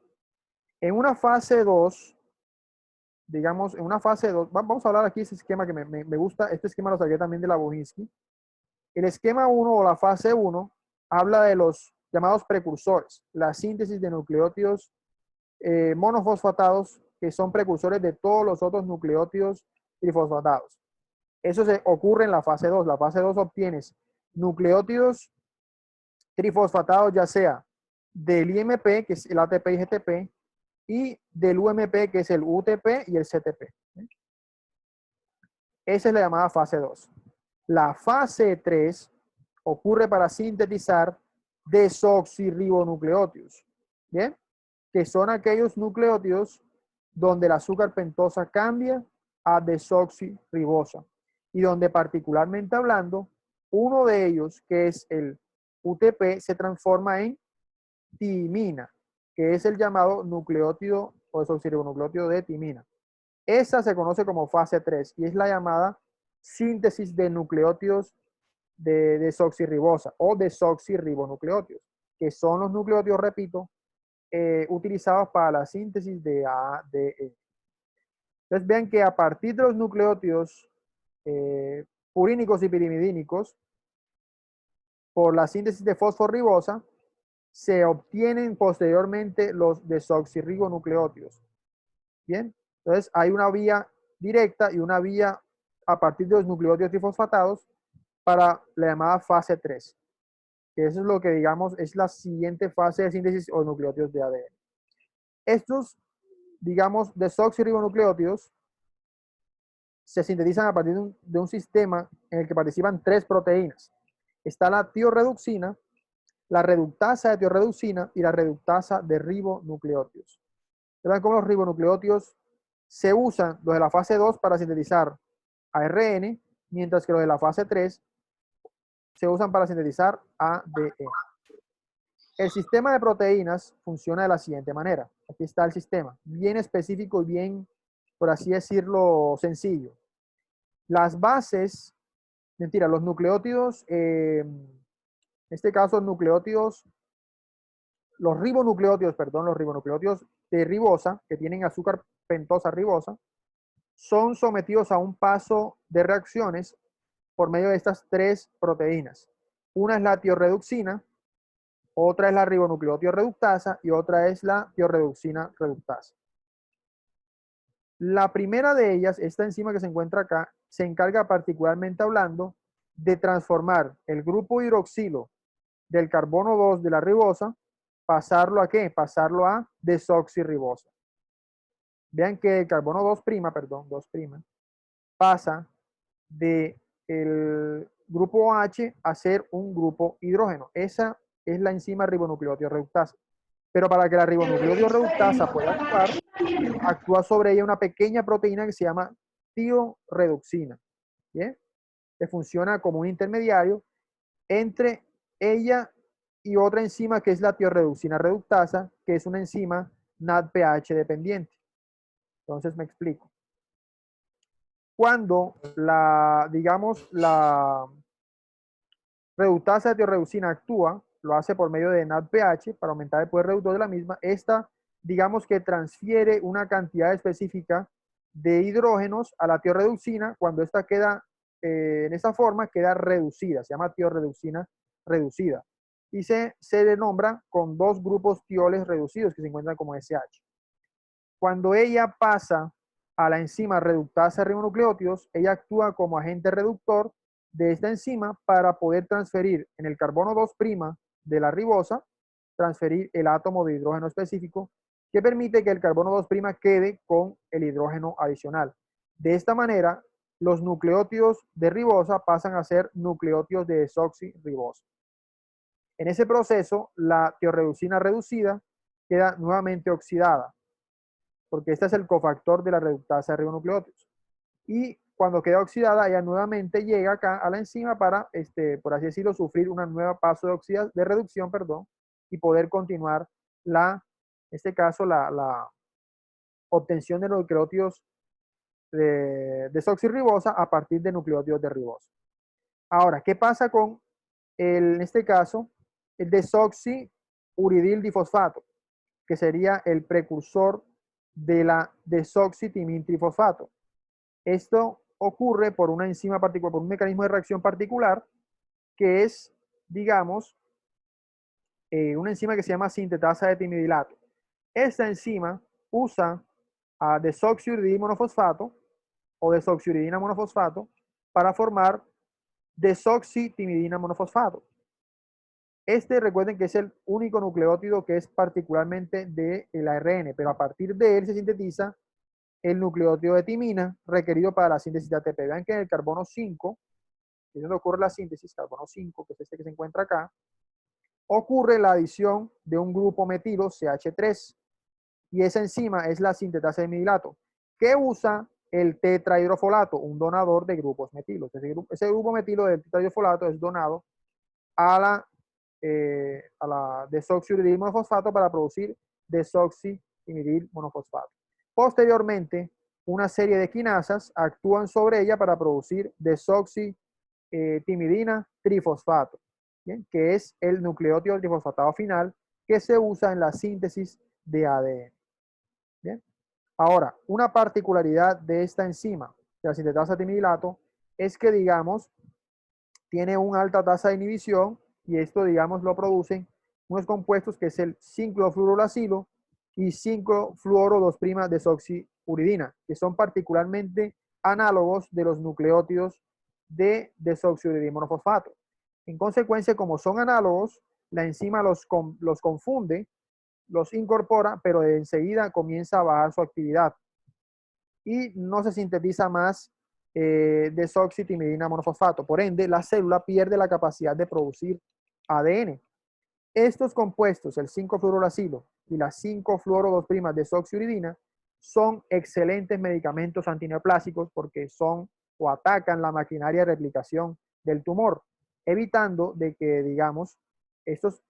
En una fase 2, digamos, en una fase 2, vamos a hablar aquí de ese esquema que me gusta. Este esquema lo saqué también de la Bohinsky. El esquema 1 o la fase 1 habla de los llamados precursores, la síntesis de nucleótidos monofosfatados, que son precursores de todos los otros nucleótidos trifosfatados. Eso se ocurre en la fase 2. La fase 2 obtienes nucleótidos trifosfatados, ya sea del IMP, que es el ATP y GTP, y del UMP, que es el UTP y el CTP. Esa es la llamada fase 2. La fase 3 ocurre para sintetizar desoxirribonucleótidos, ¿bien? Que son aquellos nucleótidos donde el azúcar pentosa cambia a desoxirribosa y donde, particularmente hablando, uno de ellos, que es el UTP, se transforma en timina, que es el llamado nucleótido o desoxirribonucleótido de timina. Esa se conoce como fase 3 y es la llamada síntesis de nucleótidos de desoxirribosa o desoxirribonucleótidos, que son los nucleótidos, repito, utilizados para la síntesis de ADN. Entonces vean que a partir de los nucleótidos purínicos y pirimidínicos, por la síntesis de fosforribosa, se obtienen posteriormente los desoxirribonucleótidos. Bien, entonces hay una vía directa y una vía a partir de los nucleótidos trifosfatados para la llamada fase 3, que eso es lo que, digamos, es la siguiente fase de síntesis o nucleótidos de ADN. Estos, digamos, desoxirribonucleótidos se sintetizan a partir de un sistema en el que participan 3 proteínas. Está la tiorreducina, la reductasa de tiorreducina y la reductasa de ribonucleótidos. Vean cómo los ribonucleótidos se usan, los de la fase 2, para sintetizar ARN, mientras que los de la fase 3 se usan para sintetizar ADN. El sistema de proteínas funciona de la siguiente manera. Aquí está el sistema, bien específico y bien, por así decirlo, sencillo. Las bases, los nucleótidos, en este caso nucleótidos, los ribonucleótidos de ribosa, que tienen azúcar pentosa ribosa, son sometidos a un paso de reacciones por medio de estas 3 proteínas. Una es la tiorreducina, otra es la ribonucleótido reductasa y otra es la tiorreducina reductasa. La primera de ellas, esta enzima que se encuentra acá, se encarga, particularmente hablando, de transformar el grupo hidroxilo del carbono 2 de la ribosa, pasarlo a ¿qué? Pasarlo a desoxirribosa. Vean que el carbono 2', pasa de el grupo OH a ser un grupo hidrógeno. Esa es la enzima ribonucleótido reductasa. Pero para que la ribonucleótido reductasa pueda actuar, actúa sobre ella una pequeña proteína que se llama tiorreducina, ¿bien? Que funciona como un intermediario entre ella y otra enzima que es la tiorreducina reductasa, que es una enzima NADPH dependiente. Entonces me explico. Cuando la reductasa de tiorreducina actúa, lo hace por medio de NADPH para aumentar el poder reductor de la misma. Esta, digamos que transfiere una cantidad específica de hidrógenos a la tiorreducina. Cuando esta queda en esa forma, queda reducida, se llama tiorreducina reducida. Y se denombra con 2 grupos tioles reducidos que se encuentran como SH. Cuando ella pasa a la enzima reductasa de ribonucleótidos, ella actúa como agente reductor de esta enzima para poder transferir en el carbono 2' de la ribosa, transferir el átomo de hidrógeno específico que permite que el carbono 2' quede con el hidrógeno adicional. De esta manera, los nucleótidos de ribosa pasan a ser nucleótidos de desoxirribosa. En ese proceso, la tiorreducina reducida queda nuevamente oxidada, porque este es el cofactor de la reductasa de ribonucleótidos. Y cuando queda oxidada, ella nuevamente llega acá a la enzima para, por así decirlo, sufrir una nueva paso de reducción, y poder continuar en este caso, la obtención de nucleótidos de desoxirribosa a partir de nucleótidos de ribosa. Ahora, ¿qué pasa con, en este caso, el desoxiuridil difosfato, que sería el precursor de la desoxitimintrifosfato? Esto ocurre por una enzima particular, por un mecanismo de reacción particular, que es, digamos, una enzima que se llama sintetasa de timidilato. Esta enzima usa a desoxiuridil monofosfato o desoxiuridina monofosfato para formar desoxitimidina monofosfato. Recuerden que es el único nucleótido que es particularmente del ARN, pero a partir de él se sintetiza el nucleótido de timina requerido para la síntesis de ATP. Vean que en el carbono 5, que es donde ocurre la síntesis, carbono 5, que es este que se encuentra acá, ocurre la adición de un grupo metilo CH3. Y esa enzima es la sintetasa de timidilato, que usa el tetrahidrofolato, un donador de grupos metilos. Ese grupo metilo del tetrahidrofolato es donado a la desoxiuridil monofosfato para producir desoxiimidil monofosfato. Posteriormente, una serie de quinasas actúan sobre ella para producir desoxitimidina trifosfato, ¿bien? Que es el nucleótido trifosfatado final que se usa en la síntesis de ADN. ¿Bien? Ahora, una particularidad de esta enzima, de la sintetasa de timidilato, es que, digamos, tiene una alta tasa de inhibición y esto, digamos, lo producen unos compuestos que es el 5-fluorolacilo y 5-fluoro-2'-desoxiuridina, que son particularmente análogos de los nucleótidos de desoxiuridina monofosfato. En consecuencia, como son análogos, la enzima los confunde, los incorpora, pero enseguida comienza a bajar su actividad y no se sintetiza más desoxitimidina monofosfato. Por ende, la célula pierde la capacidad de producir ADN. Estos compuestos, el 5-fluorolacilo y la 5-fluoro-2'-desoxiuridina, son excelentes medicamentos antineoplásicos porque son o atacan la maquinaria de replicación del tumor, evitando de que, digamos, estos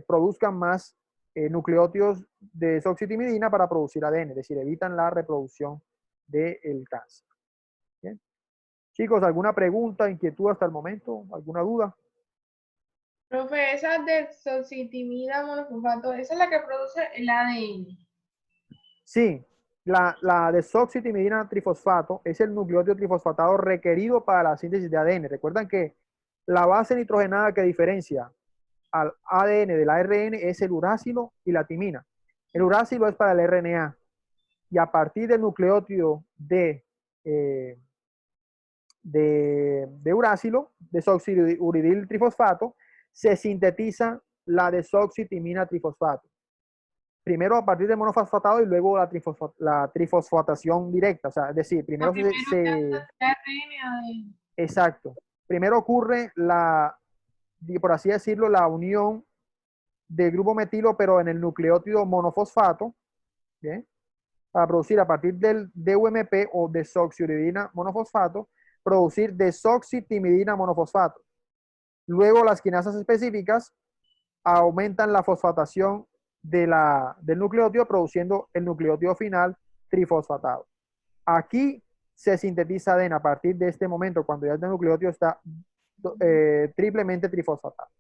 produzcan más nucleótidos de desoxitimidina para producir ADN, es decir, evitan la reproducción del cáncer. ¿Bien? Chicos, ¿alguna pregunta, inquietud hasta el momento? ¿Alguna duda? Profe, esa desoxitimida monofosfato, esa es la que produce el ADN. Sí, la desoxitimidina trifosfato es el nucleótido trifosfatado requerido para la síntesis de ADN. Recuerdan que la base nitrogenada que diferencia al ADN del ARN es el uracilo y la timina. El uracilo es para el RNA y a partir del nucleótido de uracilo, desoxiuridil trifosfato, se sintetiza la desoxitimina trifosfato. Primero a partir del monofosfatado y luego la trifosfatación directa. O sea, es decir, primero exacto. Primero ocurre por así decirlo, la unión del grupo metilo, pero en el nucleótido monofosfato, ¿bien? Para producir a partir del DUMP o desoxiuridina monofosfato, producir desoxitimidina monofosfato. Luego las quinasas específicas aumentan la fosfatación del nucleótido, produciendo el nucleótido final trifosfatado. Aquí se sintetiza ADN a partir de este momento, cuando ya el nucleótido está triplemente trifosfatado.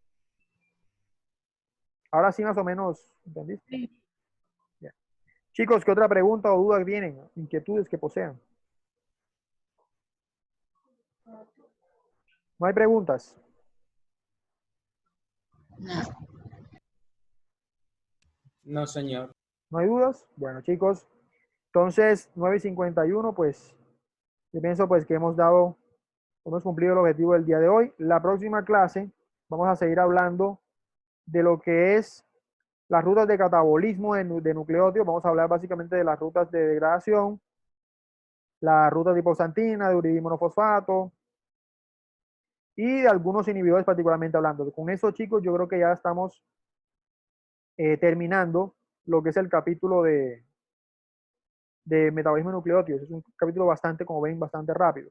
Ahora sí más o menos, ¿entendiste? Sí. Bien. Chicos, ¿qué otra pregunta o duda tienen? Inquietudes que posean. ¿No hay preguntas? No, señor. ¿No hay dudas? Bueno, chicos, entonces 9:51, pues yo pienso pues que hemos cumplido el objetivo del día de hoy. La próxima clase vamos a seguir hablando de lo que es las rutas de catabolismo de nucleótidos. Vamos a hablar básicamente de las rutas de degradación, la ruta de hipoxantina, de uridimonosfosfato y de algunos inhibidores particularmente hablando. Con eso, chicos, yo creo que ya estamos terminando lo que es el capítulo de metabolismo de nucleótidos. Es un capítulo bastante, como ven, bastante rápido.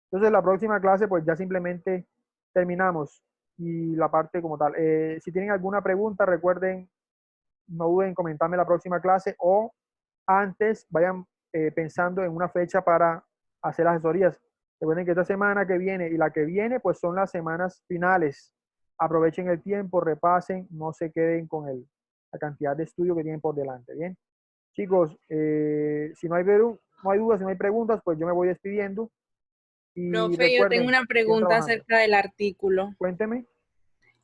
Entonces, la próxima clase, pues ya simplemente terminamos y la parte como tal. Si tienen alguna pregunta, recuerden, no duden en comentarme la próxima clase o antes vayan pensando en una fecha para hacer asesorías. Recuerden que esta semana que viene y la que viene, pues son las semanas finales. Aprovechen el tiempo, repasen, no se queden con la cantidad de estudio que tienen por delante, ¿bien? Chicos, si no hay, no hay dudas, si no hay preguntas, pues yo me voy despidiendo. Y Profe, yo tengo recuerden, una sigan pregunta trabajando. acerca del artículo. Cuénteme.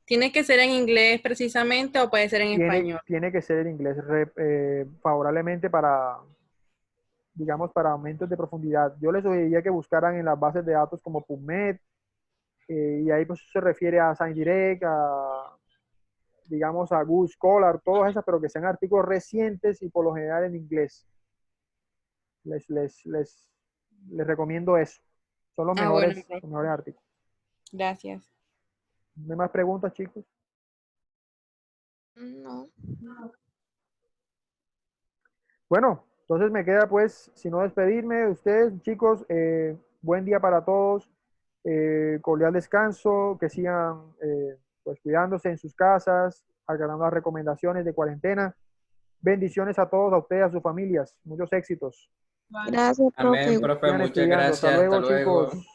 ¿Tiene que ser en inglés precisamente o puede ser en español? Tiene que ser en inglés favorablemente para, digamos, para aumentos de profundidad. Yo les sugeriría que buscaran en las bases de datos como PubMed, y ahí pues se refiere a ScienceDirect, digamos, a Google Scholar, todas esas, pero que sean artículos recientes y por lo general en inglés. Les recomiendo eso. Son los Bueno, mejores artículos. gracias. ¿No hay más preguntas, chicos? No. Bueno, entonces me queda pues, si no despedirme de ustedes, chicos, buen día para todos, cordial descanso, que sigan pues cuidándose en sus casas, acatando las recomendaciones de cuarentena. Bendiciones a todos, a ustedes, a sus familias, muchos éxitos. Gracias, profe. Amén, profe, Sigan muchas estudiando. Hasta gracias. Hasta luego, luego. chicos.